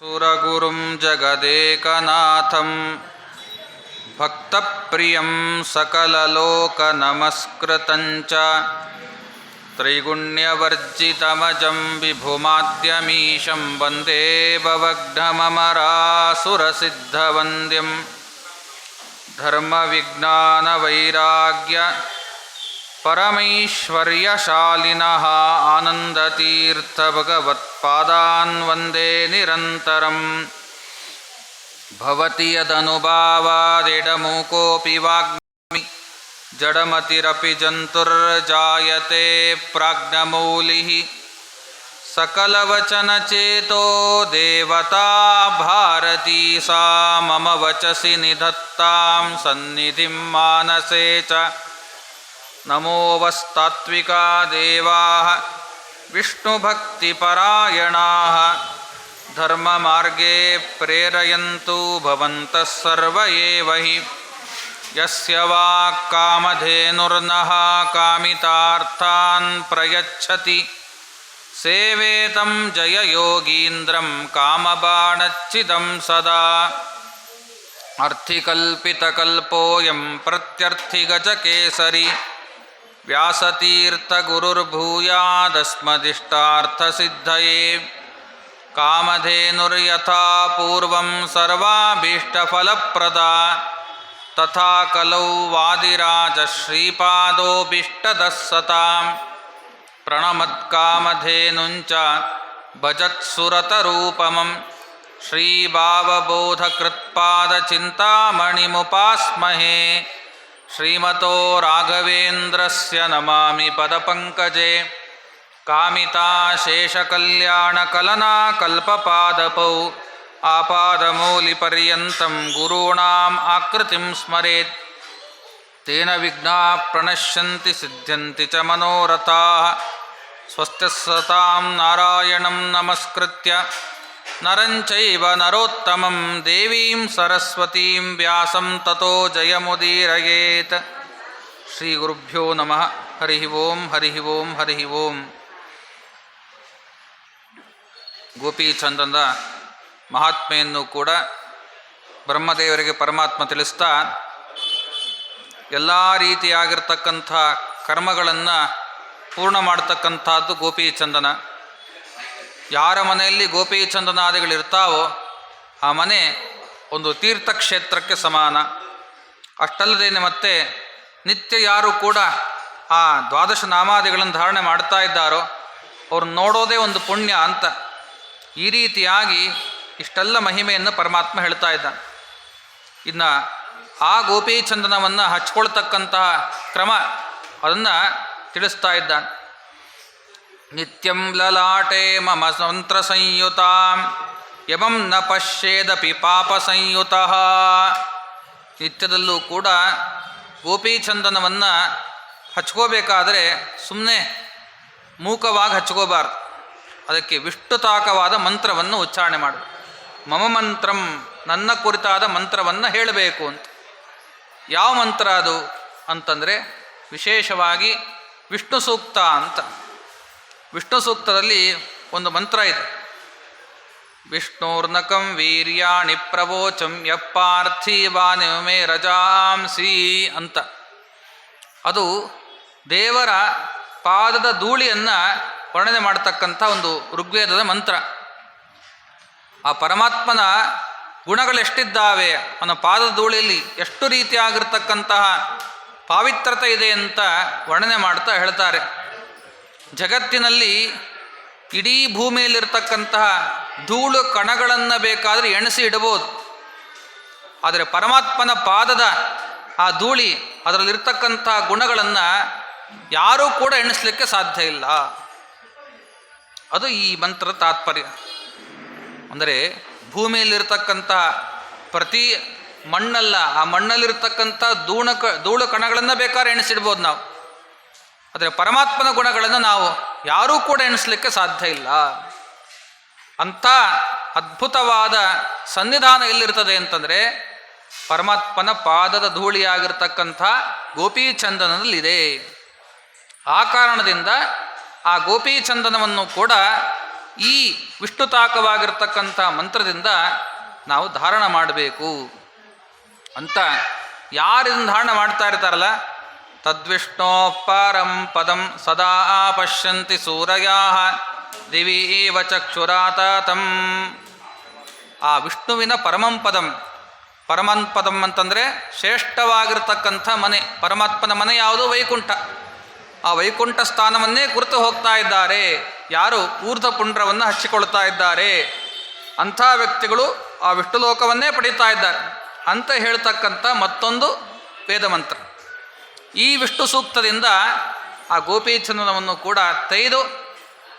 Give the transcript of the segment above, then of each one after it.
ಸುರಗುರುಂ ಜಗದೇಕನಾಥಂ ಭಕ್ತಪ್ರಿಯಂ ಸಕಲಲೋಕನಮಸ್ಕೃತಂಚ ತ್ರೈಗುಣ್ಯವರ್ಜಿತಮಜಂ ವಿಭುಮಾದ್ಯಮೀಶಂ ವಂದೇ ಭವಘ್ನಮರಾಸುರಸಿದ್ಧವಂದ್ಯಂ ಧರ್ಮವಿಜ್ಞಾನವೈರಾಗ್ಯ ಪರಮೈಶ್ವರ್ಯಶಾಲಿನಃ ಆನಂದತೀರ್ಥಭಗವತ್ಪಾದಾನ್ ವಂದೇ ನಿರಂತರಂ ಭವತಿ ಯದನುಭಾವಾದಿಡಮೂಕೋऽಪಿ ವಾಗ್ಮಿ ಜಡಮತಿರಪಿ ಜಂತುರ್ಜಾಯತೆ ಪ್ರಾಜ್ಞಮೌಲಿಃ ಸಕಲವಚನಚೇತೋ ದೇವತಾ ಭಾರತೀ ಸಾ ಮಮ ವಚಸಿ ನಿಧತ್ತಾಂ ಸನ್ನಿಧಿಂ ಮಾನಸೇ ಚ ನಮೋ ವಸ್ತಾತ್ವಿಕಾ ದೇವಾಃ ವಿಷ್ಣುಭಕ್ತಿಪರಾಯಣಾಃ ಧರ್ಮಮಾರ್ಗೇ ಪ್ರೇರಯಂತು ಭವಂತಃ ಸರ್ವ ಏವ ಹಿ ಯಸ್ಯ ವಾಕ್ಕಾಮಧೇನುರ್ನಃ ಕಾಮಿತಾರ್ಥಾನ್ ಪ್ರಯಚ್ಛತಿ ಸೇವೇತಂ ಜಯಯೋಗೀಂದ್ರಂ ಕಾಮಬಾಣಚ್ಛಿದಂ ಸದಾ ಅರ್ಥಿಕಲ್ಪಿತಕಲ್ಪೋऽಯಂ ಪ್ರತ್ಯರ್ಥಿಗಜಕೇಸರಿ ವ್ಯಾಸತೀರ್ಥಗುರುರ್ಭೂಯಾದಸ್ಮದಿಷ್ಟಾರ್ಥಸಿದ್ಧಯೇ ಕಾಮಧೇನುರ್ಯಥಾ ಪೂರ್ವಂ ಸರ್ವಾಭೀಷ್ಟಫಲಪ್ರದಾ ತಥಾ ಕಲೌ ವಾದಿರಾಜಶ್ರೀಪಾದೋಭೀಷ್ಟದಃ ಸತಾಂ ಪ್ರಣಮತ್ಕಾಮಧೇನುಂಚ ಭಜತ್ಸುರತರೂಪಮಂ ಶ್ರೀಭಾವಬೋಧಕೃತ್ಪಾದಚಿಂತಾಮಣಿಮುಪಾಸ್ಮಹೇ ಶ್ರೀಮತೋ ರಾಘವೇಂದ್ರಸ್ಯ ನಮಾಮಿ ಪದಪಂಕಜೆ ಕಾಮಿತಾಶೇಷಕಲ್ಯಾಣಕಲನಾಕಲ್ಪಪಾದಪೌ ಆಪಾದಮೌಲಿಪರ್ಯಂతం ಗುರುಣಾಂ ಆಕೃತಿಂ ಸ್ಮರೇತ್ ತೇನ ವಿಘ್ನಾಃ ಪ್ರಣಶ್ಯಂತಿ ಸಿದ್ಧ್ಯಂತಿ ಚ ಮನೋರಥಾಃ ಸ್ವಸ್ತ್ಯಸ್ಸತಾಂ ನಾರಾಯಣಂ ನಮಸ್ಕೃತ್ಯ ನರಂ ಚೈವ ನರೋತ್ತಮಂ ದೇವೀಂ ಸರಸ್ವತೀಂ ವ್ಯಾಸಂ ತತೋ ಜಯಮುದೀರಯೇತ್. ಶ್ರೀ ಗುರುಭ್ಯೋ ನಮಃ. ಹರಿ ಓಂ ಹರಿ ಓಂ ಹರಿ ಓಂ. ಗೋಪೀಚಂದನ ಮಹಾತ್ಮೆಯನ್ನು ಕೂಡ ಬ್ರಹ್ಮದೇವರಿಗೆ ಪರಮಾತ್ಮ ತಿಳಿಸ್ತಾ ಎಲ್ಲ ರೀತಿಯಾಗಿರ್ತಕ್ಕಂಥ ಕರ್ಮಗಳನ್ನು ಪೂರ್ಣ ಮಾಡತಕ್ಕಂಥದ್ದು ಗೋಪೀಚಂದನ. ಯಾರ ಮನೆಯಲ್ಲಿ ಗೋಪೀಚಂದನಾದಿಗಳಿರ್ತಾವೋ ಆ ಮನೆ ಒಂದು ತೀರ್ಥಕ್ಷೇತ್ರಕ್ಕೆ ಸಮಾನ. ಅಷ್ಟಲ್ಲದೇನೆ ಮತ್ತೆ ನಿತ್ಯ ಯಾರು ಕೂಡ ಆ ದ್ವಾದಶ ನಾಮಾದಿಗಳನ್ನು ಧಾರಣೆ ಮಾಡ್ತಾ ಇದ್ದಾರೋ ಅವ್ರು ನೋಡೋದೇ ಒಂದು ಪುಣ್ಯ ಅಂತ. ಈ ರೀತಿಯಾಗಿ ಇಷ್ಟೆಲ್ಲ ಮಹಿಮೆಯನ್ನು ಪರಮಾತ್ಮ ಹೇಳ್ತಾ ಇದ್ದಾನೆ. ಇನ್ನು ಆ ಗೋಪೀಚಂದನವನ್ನು ಹಚ್ಕೊಳ್ತಕ್ಕಂತಹ ಕ್ರಮ ಅದನ್ನು ತಿಳಿಸ್ತಾ ಇದ್ದಾನೆ. ನಿತ್ಯಂ ಲಲಾಟೆ ಮಮ ಮಂತ್ರ ಸಂಯುತಾಂ ಯಮಂ ನ ಪಶ್ಯೇದಪಿ ಪಾಪ ಸಂಯುತಃ. ನಿತ್ಯದಲ್ಲೂ ಕೂಡ ಗೋಪೀಚಂದನವನ್ನು ಹಚ್ಕೋಬೇಕಾದರೆ ಸುಮ್ಮನೆ ಮೂಕವಾಗಿ ಹಚ್ಕೋಬಾರ್ದು. ಅದಕ್ಕೆ ವಿಷ್ಣುತಾಕವಾದ ಮಂತ್ರವನ್ನು ಉಚ್ಚಾರಣೆ ಮಾಡು. ಮಮ ಮಂತ್ರಂ, ನನ್ನ ಕುರಿತಾದ ಮಂತ್ರವನ್ನು ಹೇಳಬೇಕು ಅಂತ. ಯಾವ ಮಂತ್ರ ಅದು ಅಂತಂದರೆ ವಿಶೇಷವಾಗಿ ವಿಷ್ಣು ಸೂಕ್ತ ಅಂತ. ವಿಷ್ಣು ಸೂಕ್ತದಲ್ಲಿ ಒಂದು ಮಂತ್ರ ಇದೆ. ವಿಷ್ಣುರ್ನಕಂ ವೀರ್ಯಾಣಿ ಪ್ರವೋಚಂ ಯಪ್ಪಾರ್ಥಿವಾನಿ ಮೇ ರಜಾಂಸಿ ಅಂತ. ಅದು ದೇವರ ಪಾದದ ಧೂಳಿಯನ್ನು ವರ್ಣನೆ ಮಾಡತಕ್ಕಂಥ ಒಂದು ಋಗ್ವೇದದ ಮಂತ್ರ. ಆ ಪರಮಾತ್ಮನ ಗುಣಗಳೆಷ್ಟಿದ್ದಾವೆ, ಅವನ ಪಾದದ ಧೂಳಿಯಲ್ಲಿ ಎಷ್ಟು ರೀತಿಯಾಗಿರ್ತಕ್ಕಂತಹ ಪಾವಿತ್ರತೆ ಇದೆ ಅಂತ ವರ್ಣನೆ ಮಾಡ್ತಾ ಹೇಳ್ತಾರೆ. ಜಗತ್ತಿನಲ್ಲಿ ಇಡೀ ಭೂಮಿಯಲ್ಲಿರ್ತಕ್ಕಂತಹ ಧೂಳು ಕಣಗಳನ್ನು ಬೇಕಾದರೆ ಎಣಿಸಿ ಇಡಬಹುದು. ಆದರೆ ಪರಮಾತ್ಮನ ಪಾದದ ಆ ಧೂಳಿ, ಅದರಲ್ಲಿರ್ತಕ್ಕಂಥ ಗುಣಗಳನ್ನು ಯಾರೂ ಕೂಡ ಎಣಿಸಲಿಕ್ಕೆ ಸಾಧ್ಯ ಇಲ್ಲ. ಅದು ಈ ಮಂತ್ರದ ತಾತ್ಪರ್ಯ. ಅಂದರೆ ಭೂಮಿಯಲ್ಲಿರ್ತಕ್ಕಂತಹ ಪ್ರತಿ ಮಣ್ಣಲ್ಲ, ಆ ಮಣ್ಣಲ್ಲಿರ್ತಕ್ಕಂಥ ಧೂಳು ಕಣಗಳನ್ನು ಬೇಕಾದ್ರೆ ಎಣಿಸಿಡ್ಬೋದು ನಾವು. ಆದರೆ ಪರಮಾತ್ಮನ ಗುಣಗಳನ್ನು ನಾವು ಯಾರೂ ಕೂಡ ಎಣಿಸಲಿಕ್ಕೆ ಸಾಧ್ಯ ಇಲ್ಲ. ಅಂಥ ಅದ್ಭುತವಾದ ಸನ್ನಿಧಾನ ಎಲ್ಲಿರ್ತದೆ ಅಂತಂದರೆ ಪರಮಾತ್ಮನ ಪಾದದ ಧೂಳಿಯಾಗಿರ್ತಕ್ಕಂಥ ಗೋಪೀಚಂದನದಲ್ಲಿದೆ. ಆ ಕಾರಣದಿಂದ ಆ ಗೋಪೀಚಂದನವನ್ನು ಕೂಡ ಈ ವಿಷ್ಣುತಾಕವಾಗಿರ್ತಕ್ಕಂಥ ಮಂತ್ರದಿಂದ ನಾವು ಧಾರಣ ಮಾಡಬೇಕು ಅಂತ ಯಾರಿದನ್ನು ಧಾರಣ ಮಾಡ್ತಾ ಇರ್ತಾರಲ್ಲ, ತದ್ವಿಷ್ಣೋ ಪರಂ ಪದಂ ಸದಾ ಪಶ್ಯಂತಿ ಸೂರಯಾ ದಿವೀವ ಚಕ್ಷುರಾತತಂ. ಆ ವಿಷ್ಣುವಿನ ಪರಮಂಪದಂ, ಪರಮಂಪದಂ ಅಂತಂದರೆ ಶ್ರೇಷ್ಠವಾಗಿರ್ತಕ್ಕಂಥ ಮನೆ, ಪರಮಾತ್ಮನ ಮನೆ ಯಾವುದು? ವೈಕುಂಠ. ಆ ವೈಕುಂಠ ಸ್ಥಾನವನ್ನೇ ಕುರಿತು ಹೋಗ್ತಾ ಇದ್ದಾರೆ ಯಾರು? ಊರ್ಧ್ವ ಪುಂಡ್ರವನ್ನು ಹಚ್ಚಿಕೊಳ್ತಾ ಇದ್ದಾರೆ. ಅಂಥ ವ್ಯಕ್ತಿಗಳು ಆ ವಿಷ್ಣು ಲೋಕವನ್ನೇ ಪಡೀತಾ ಇದ್ದಾರೆ ಅಂತ ಹೇಳ್ತಕ್ಕಂಥ ಮತ್ತೊಂದು ವೇದಮಂತ್ರ. ಈ ವಿಷ್ಣು ಸೂಕ್ತದಿಂದ ಆ ಗೋಪೀಚಂದನವನ್ನು ಕೂಡ ತೆಗೆದು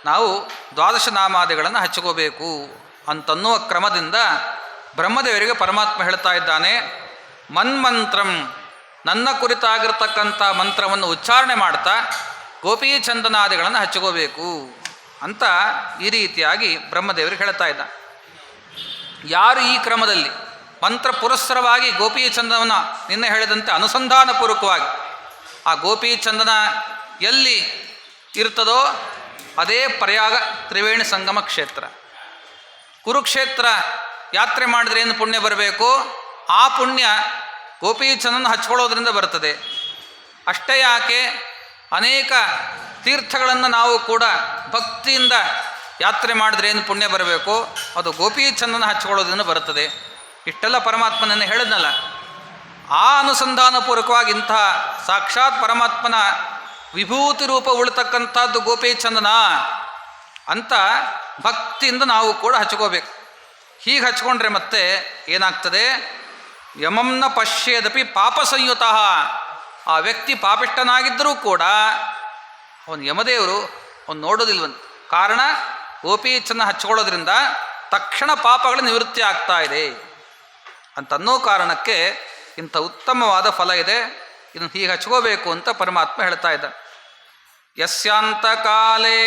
ನಾವು ದ್ವಾದಶ ನಾಮಾದಿಗಳನ್ನು ಹಚ್ಕೋಬೇಕು ಅಂತನ್ನುವ ಕ್ರಮದಿಂದ ಬ್ರಹ್ಮದೇವರಿಗೆ ಪರಮಾತ್ಮ ಹೇಳ್ತಾ ಇದ್ದಾನೆ, ಮನ್ಮಂತ್ರಂ, ನನ್ನ ಕುರಿತಾಗಿರ್ತಕ್ಕಂಥ ಮಂತ್ರವನ್ನು ಉಚ್ಚಾರಣೆ ಮಾಡ್ತಾ ಗೋಪೀಚಂದನಾದಿಗಳನ್ನು ಹಚ್ಕೋಬೇಕು ಅಂತ ಈ ರೀತಿಯಾಗಿ ಬ್ರಹ್ಮದೇವರಿಗೆ ಹೇಳ್ತಾ ಇದ್ದ. ಯಾರು ಈ ಕ್ರಮದಲ್ಲಿ ಮಂತ್ರ ಪುರಸ್ಸರವಾಗಿ ಗೋಪೀಚಂದನವನ್ನು ನಿನ್ನೆ ಹೇಳಿದಂತೆ ಅನುಸಂಧಾನಪೂರ್ವಕವಾಗಿ ಆ ಗೋಪೀಚಂದನ ಎಲ್ಲಿ ಇರ್ತದೋ ಅದೇ ಪ್ರಯಾಗ ತ್ರಿವೇಣಿ ಸಂಗಮ ಕ್ಷೇತ್ರ. ಕುರುಕ್ಷೇತ್ರ ಯಾತ್ರೆ ಮಾಡಿದ್ರೆ ಏನು ಪುಣ್ಯ ಬರಬೇಕು? ಆ ಪುಣ್ಯ ಗೋಪೀಚಂದನ ಹಚ್ಕೊಳ್ಳೋದ್ರಿಂದ ಬರ್ತದೆ. ಅಷ್ಟೇ ಯಾಕೆ, ಅನೇಕ ತೀರ್ಥಗಳನ್ನು ನಾವು ಕೂಡ ಭಕ್ತಿಯಿಂದ ಯಾತ್ರೆ ಮಾಡಿದ್ರೆ ಏನು ಪುಣ್ಯ ಬರಬೇಕು? ಅದು ಗೋಪೀಚಂದನ ಹಚ್ಕೊಳ್ಳೋದ್ರಿಂದ ಬರ್ತದೆ. ಇಷ್ಟೆಲ್ಲ ಪರಮಾತ್ಮನನ್ನು ಹೇಳಿದ್ನಲ್ಲ, ಆ ಅನುಸಂಧಾನಪೂರ್ವಕವಾಗಿ ಇಂಥ ಸಾಕ್ಷಾತ್ ಪರಮಾತ್ಮನ ವಿಭೂತಿ ರೂಪ ಉಳ್ತಕ್ಕಂಥದ್ದು ಗೋಪೀಚಂದನ ಅಂತ ಭಕ್ತಿಯಿಂದ ನಾವು ಕೂಡ ಹಚ್ಕೋಬೇಕು. ಹೀಗೆ ಹಚ್ಕೊಂಡ್ರೆ ಮತ್ತೆ ಏನಾಗ್ತದೆ? ಯಮಂನ ಪಶ್ಯೇದಪಿ ಪಾಪ ಸಂಯುತ. ಆ ವ್ಯಕ್ತಿ ಪಾಪಿಷ್ಠನಾಗಿದ್ದರೂ ಕೂಡ ಅವನು ಯಮದೇವರು ಅವನು ನೋಡೋದಿಲ್ವಂತ. ಕಾರಣ, ಗೋಪೀಚಂದನ ಹಚ್ಕೊಳ್ಳೋದ್ರಿಂದ ತಕ್ಷಣ ಪಾಪಗಳ ನಿವೃತ್ತಿ ಆಗ್ತಾ ಇದೆ ಅಂತನ್ನೋ ಕಾರಣಕ್ಕೆ ಇಂಥ ಉತ್ತಮವಾದ ಫಲ ಇದೆ. ಇದನ್ನು ಹೀಗೆ ಹಚ್ಕೋಬೇಕು ಅಂತ ಪರಮಾತ್ಮ ಹೇಳ್ತಾ ಇದ್ದ. ಯಸ್ಯಾಂತ ಕಾಲೇ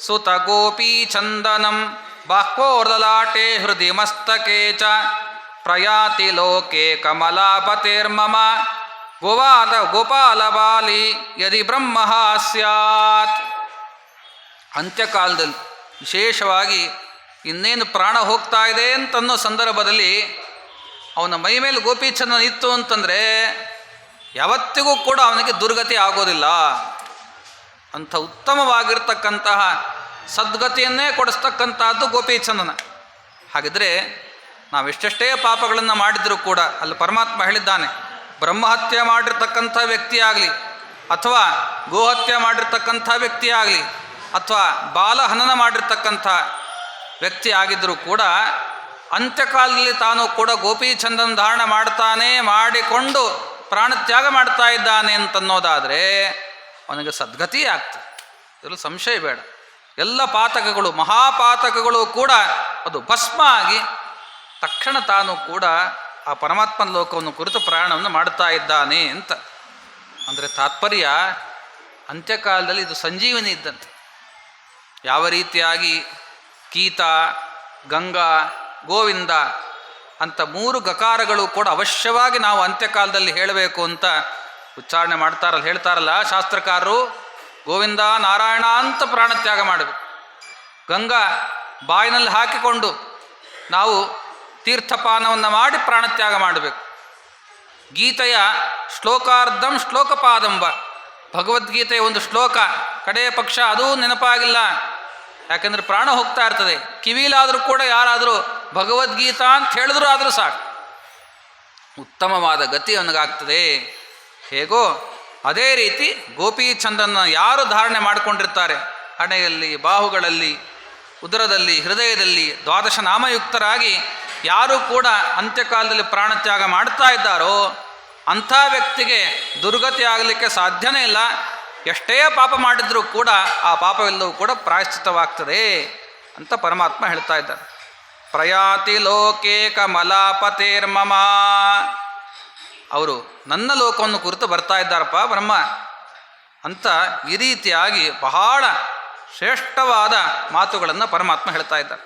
ಸುತ ಗೋಪೀಚಂದನಂ ಬಾಹ್ವೋರ್ದಲಾಟೆ ಹೃದಯ ಮಸ್ತಕೆ ಚ ಪ್ರಯಾತಿ ಲೋಕೆ ಕಮಲಾಪತಿರ್ಮಮ ಗೋಪಾಲಬಾಲಿ ಯದಿ ಬ್ರಹ್ಮ ಸ್ಯಾತ್. ಅಂತ್ಯಕಾಲದಲ್ಲಿ ವಿಶೇಷವಾಗಿ ಇನ್ನೇನು ಪ್ರಾಣ ಹೋಗ್ತಾ ಇದೆ ಅಂತನ್ನೋ ಸಂದರ್ಭದಲ್ಲಿ ಅವನ ಮೈ ಮೇಲೆ ಗೋಪೀಚಂದನ ಇತ್ತು ಅಂತಂದರೆ ಯಾವತ್ತಿಗೂ ಕೂಡ ಅವನಿಗೆ ದುರ್ಗತಿ ಆಗೋದಿಲ್ಲ. ಅಂಥ ಉತ್ತಮವಾಗಿರ್ತಕ್ಕಂತಹ ಸದ್ಗತಿಯನ್ನೇ ಕೊಡಿಸ್ತಕ್ಕಂತಹದ್ದು ಗೋಪೀಚಂದನ. ಹಾಗಿದ್ರೆ ನಾವೆಷ್ಟೆಷ್ಟೇ ಪಾಪಗಳನ್ನು ಮಾಡಿದರೂ ಕೂಡ ಅಲ್ಲಿ ಪರಮಾತ್ಮ ಹೇಳಿದ್ದಾನೆ, ಬ್ರಹ್ಮಹತ್ಯೆ ಮಾಡಿರ್ತಕ್ಕಂಥ ವ್ಯಕ್ತಿಯಾಗಲಿ ಅಥವಾ ಗೋಹತ್ಯೆ ಮಾಡಿರ್ತಕ್ಕಂಥ ವ್ಯಕ್ತಿಯಾಗಲಿ ಅಥವಾ ಬಾಲಹನನ ಮಾಡಿರ್ತಕ್ಕಂಥ ವ್ಯಕ್ತಿ ಆಗಿದ್ದರೂ ಕೂಡ ಅಂತ್ಯಕಾಲದಲ್ಲಿ ತಾನು ಕೂಡ ಗೋಪೀಚಂದನ ಧಾರಣ ಮಾಡ್ತಾನೆ, ಮಾಡಿಕೊಂಡು ಪ್ರಾಣತ್ಯಾಗ ಮಾಡ್ತಾ ಇದ್ದಾನೆ ಅಂತನ್ನೋದಾದರೆ ಅವನಿಗೆ ಸದ್ಗತಿ ಆಗ್ತದೆ. ಇದರಲ್ಲಿ ಸಂಶಯ ಬೇಡ. ಎಲ್ಲ ಪಾತಕಗಳು, ಮಹಾಪಾತಕಗಳು ಕೂಡ ಅದು ಭಸ್ಮ ಆಗಿ ತಕ್ಷಣ ತಾನು ಕೂಡ ಆ ಪರಮಾತ್ಮನ ಲೋಕವನ್ನು ಕುರಿತು ಪ್ರಯಾಣವನ್ನು ಮಾಡ್ತಾ ಇದ್ದಾನೆ ಅಂತ. ಅಂದರೆ ತಾತ್ಪರ್ಯ, ಅಂತ್ಯಕಾಲದಲ್ಲಿ ಇದು ಸಂಜೀವನಿ ಇದ್ದಂತೆ. ಯಾವ ರೀತಿಯಾಗಿ ಕೀತ, ಗಂಗಾ, ಗೋವಿಂದ ಅಂತ 3 ಗಕಾರಗಳು ಕೂಡ ಅವಶ್ಯವಾಗಿ ನಾವು ಅಂತ್ಯಕಾಲದಲ್ಲಿ ಹೇಳಬೇಕು ಅಂತ ಉಚ್ಚಾರಣೆ ಹೇಳ್ತಾರಲ್ಲ ಶಾಸ್ತ್ರಕಾರರು. ಗೋವಿಂದ ನಾರಾಯಣ ಅಂತ ಪ್ರಾಣತ್ಯಾಗ ಮಾಡಬೇಕು. ಗಂಗಾ ಬಾಯಿನಲ್ಲಿ ಹಾಕಿಕೊಂಡು ನಾವು ತೀರ್ಥಪಾನವನ್ನು ಮಾಡಿ ಪ್ರಾಣತ್ಯಾಗ ಮಾಡಬೇಕು. ಗೀತೆಯ ಶ್ಲೋಕಾರ್ಧಂ ಶ್ಲೋಕಪಾದಂಬ, ಭಗವದ್ಗೀತೆಯ ಒಂದು ಶ್ಲೋಕ ಕಡೆಯ ಪಕ್ಷ ಅದೂ ನೆನಪಾಗಿಲ್ಲ. ಯಾಕೆಂದರೆ ಪ್ರಾಣ ಹೋಗ್ತಾ ಇರ್ತದೆ. ಕಿವಿಲಾದರೂ ಕೂಡ ಯಾರಾದರೂ ಭಗವದ್ಗೀತಾ ಅಂತ ಹೇಳಿದ್ರು ಆದರೂ ಸಾಕು, ಉತ್ತಮವಾದ ಗತಿ ಅವನಿಗಾಗ್ತದೆ. ಹೇಗೋ ಅದೇ ರೀತಿ ಗೋಪೀಚಂದನ ಯಾರು ಧಾರಣೆ ಮಾಡಿಕೊಂಡಿರ್ತಾರೆ, ಹಣೆಯಲ್ಲಿ, ಬಾಹುಗಳಲ್ಲಿ, ಉದರದಲ್ಲಿ, ಹೃದಯದಲ್ಲಿ 12 ನಾಮಯುಕ್ತರಾಗಿ ಯಾರು ಕೂಡ ಅಂತ್ಯಕಾಲದಲ್ಲಿ ಪ್ರಾಣತ್ಯಾಗ ಮಾಡ್ತಾ ಇದ್ದಾರೋ ಅಂಥ ವ್ಯಕ್ತಿಗೆ ದುರ್ಗತಿ ಆಗಲಿಕ್ಕೆ ಸಾಧ್ಯನೇ ಇಲ್ಲ. ಎಷ್ಟೇ ಪಾಪ ಮಾಡಿದರೂ ಕೂಡ ಆ ಪಾಪವೆಲ್ಲವೂ ಕೂಡ ಪ್ರಾಯಶ್ಚಿತ್ತವಾಗ್ತದೆ ಅಂತ ಪರಮಾತ್ಮ ಹೇಳ್ತಾ ಇದ್ದಾರೆ. ಪ್ರಯಾತಿ ಲೋಕೆ ಕಮಲಾಪತೇರ್ಮಮ. ಅವರು ನನ್ನ ಲೋಕವನ್ನು ಕುರಿತು ಬರ್ತಾ ಇದ್ದಾರಪ್ಪ ಬ್ರಹ್ಮ ಅಂತ ಈ ರೀತಿಯಾಗಿ ಬಹಳ ಶ್ರೇಷ್ಠವಾದ ಮಾತುಗಳನ್ನು ಪರಮಾತ್ಮ ಹೇಳ್ತಾ ಇದ್ದಾರೆ.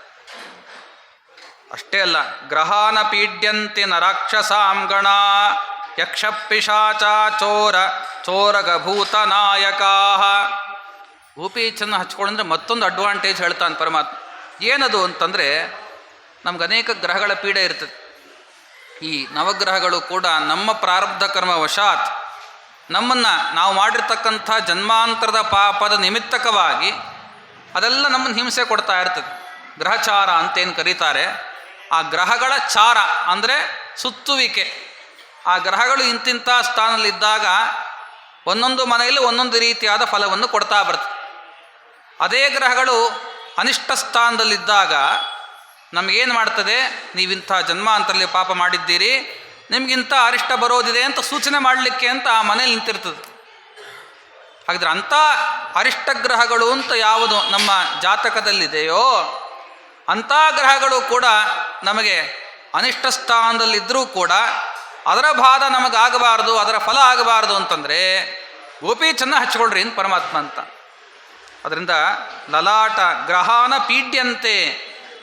ಅಷ್ಟೇ ಅಲ್ಲ, ಗ್ರಹಾನ ಪೀಡ್ಯಂತೆ ನ ರಾಕ್ಷಸಾಂಗಣ ಯಕ್ಷ ಪಿಶಾಚ ಚೋರಗಭೂತ ನಾಯಕಾ ಗೋಪೀಚನ್ನು ಹಚ್ಕೊಳ್ಳಂದ್ರೆ ಮತ್ತೊಂದು ಅಡ್ವಾಂಟೇಜ್ ಹೇಳ್ತಾನೆ ಪರಮಾತ್ಮ. ಏನದು ಅಂತಂದರೆ, ನಮ್ಗೆ ಅನೇಕ ಗ್ರಹಗಳ ಪೀಡೆ ಇರ್ತದೆ. ಈ ನವಗ್ರಹಗಳು ಕೂಡ ನಮ್ಮ ಪ್ರಾರಬ್ಧ ಕರ್ಮ ವಶಾತ್ ನಮ್ಮನ್ನು ನಾವು ಮಾಡಿರ್ತಕ್ಕಂಥ ಜನ್ಮಾಂತರದ ಪಾಪದ ನಿಮಿತ್ತಕವಾಗಿ ಅದೆಲ್ಲ ನಮ್ಮನ್ನು ಹಿಂಸೆ ಕೊಡ್ತಾ ಇರ್ತದೆ. ಗ್ರಹಚಾರ ಅಂತೇನು ಕರೀತಾರೆ. ಆ ಗ್ರಹಗಳ ಚಾರ ಅಂದರೆ ಸುತ್ತುವಿಕೆ. ಆ ಗ್ರಹಗಳು ಇಂತಿಂಥ ಸ್ಥಾನದಲ್ಲಿದ್ದಾಗ ಒಂದೊಂದು ಮನೆಯಲ್ಲಿ ಒಂದೊಂದು ರೀತಿಯಾದ ಫಲವನ್ನು ಕೊಡ್ತಾ ಬರ್ತದೆ. ಅದೇ ಗ್ರಹಗಳು ಅನಿಷ್ಟ ಸ್ಥಾನದಲ್ಲಿದ್ದಾಗ ನಮಗೇನು ಮಾಡ್ತದೆ, ನೀವಿಂಥ ಜನ್ಮಾಂತರಲ್ಲಿ ಪಾಪ ಮಾಡಿದ್ದೀರಿ, ನಿಮಗಿಂಥ ಅರಿಷ್ಟ ಬರೋದಿದೆ ಅಂತ ಸೂಚನೆ ಮಾಡಲಿಕ್ಕೆ ಅಂತ ಆ ಮನೇಲಿ ನಿಂತಿರ್ತದೆ. ಹಾಗಿದ್ರೆ ಅಂಥ ಅರಿಷ್ಟ ಗ್ರಹಗಳು ಅಂತ ಯಾವುದು ನಮ್ಮ ಜಾತಕದಲ್ಲಿದೆಯೋ ಅಂಥ ಗ್ರಹಗಳು ಕೂಡ ನಮಗೆ ಅನಿಷ್ಟ ಸ್ಥಾನದಲ್ಲಿದ್ದರೂ ಕೂಡ ಅದರ ಬಾಧ ನಮಗಾಗಬಾರ್ದು, ಅದರ ಫಲ ಆಗಬಾರ್ದು ಅಂತಂದರೆ ಗೋಪೀಚನ್ನ ಹಚ್ಕೊಳ್ರಿ ಅಂತ ಪರಮಾತ್ಮ ಅಂತ. ಅದರಿಂದ ಲಲಾಟ ಗ್ರಹಾನ ಪೀಡ್ಯಂತೆ,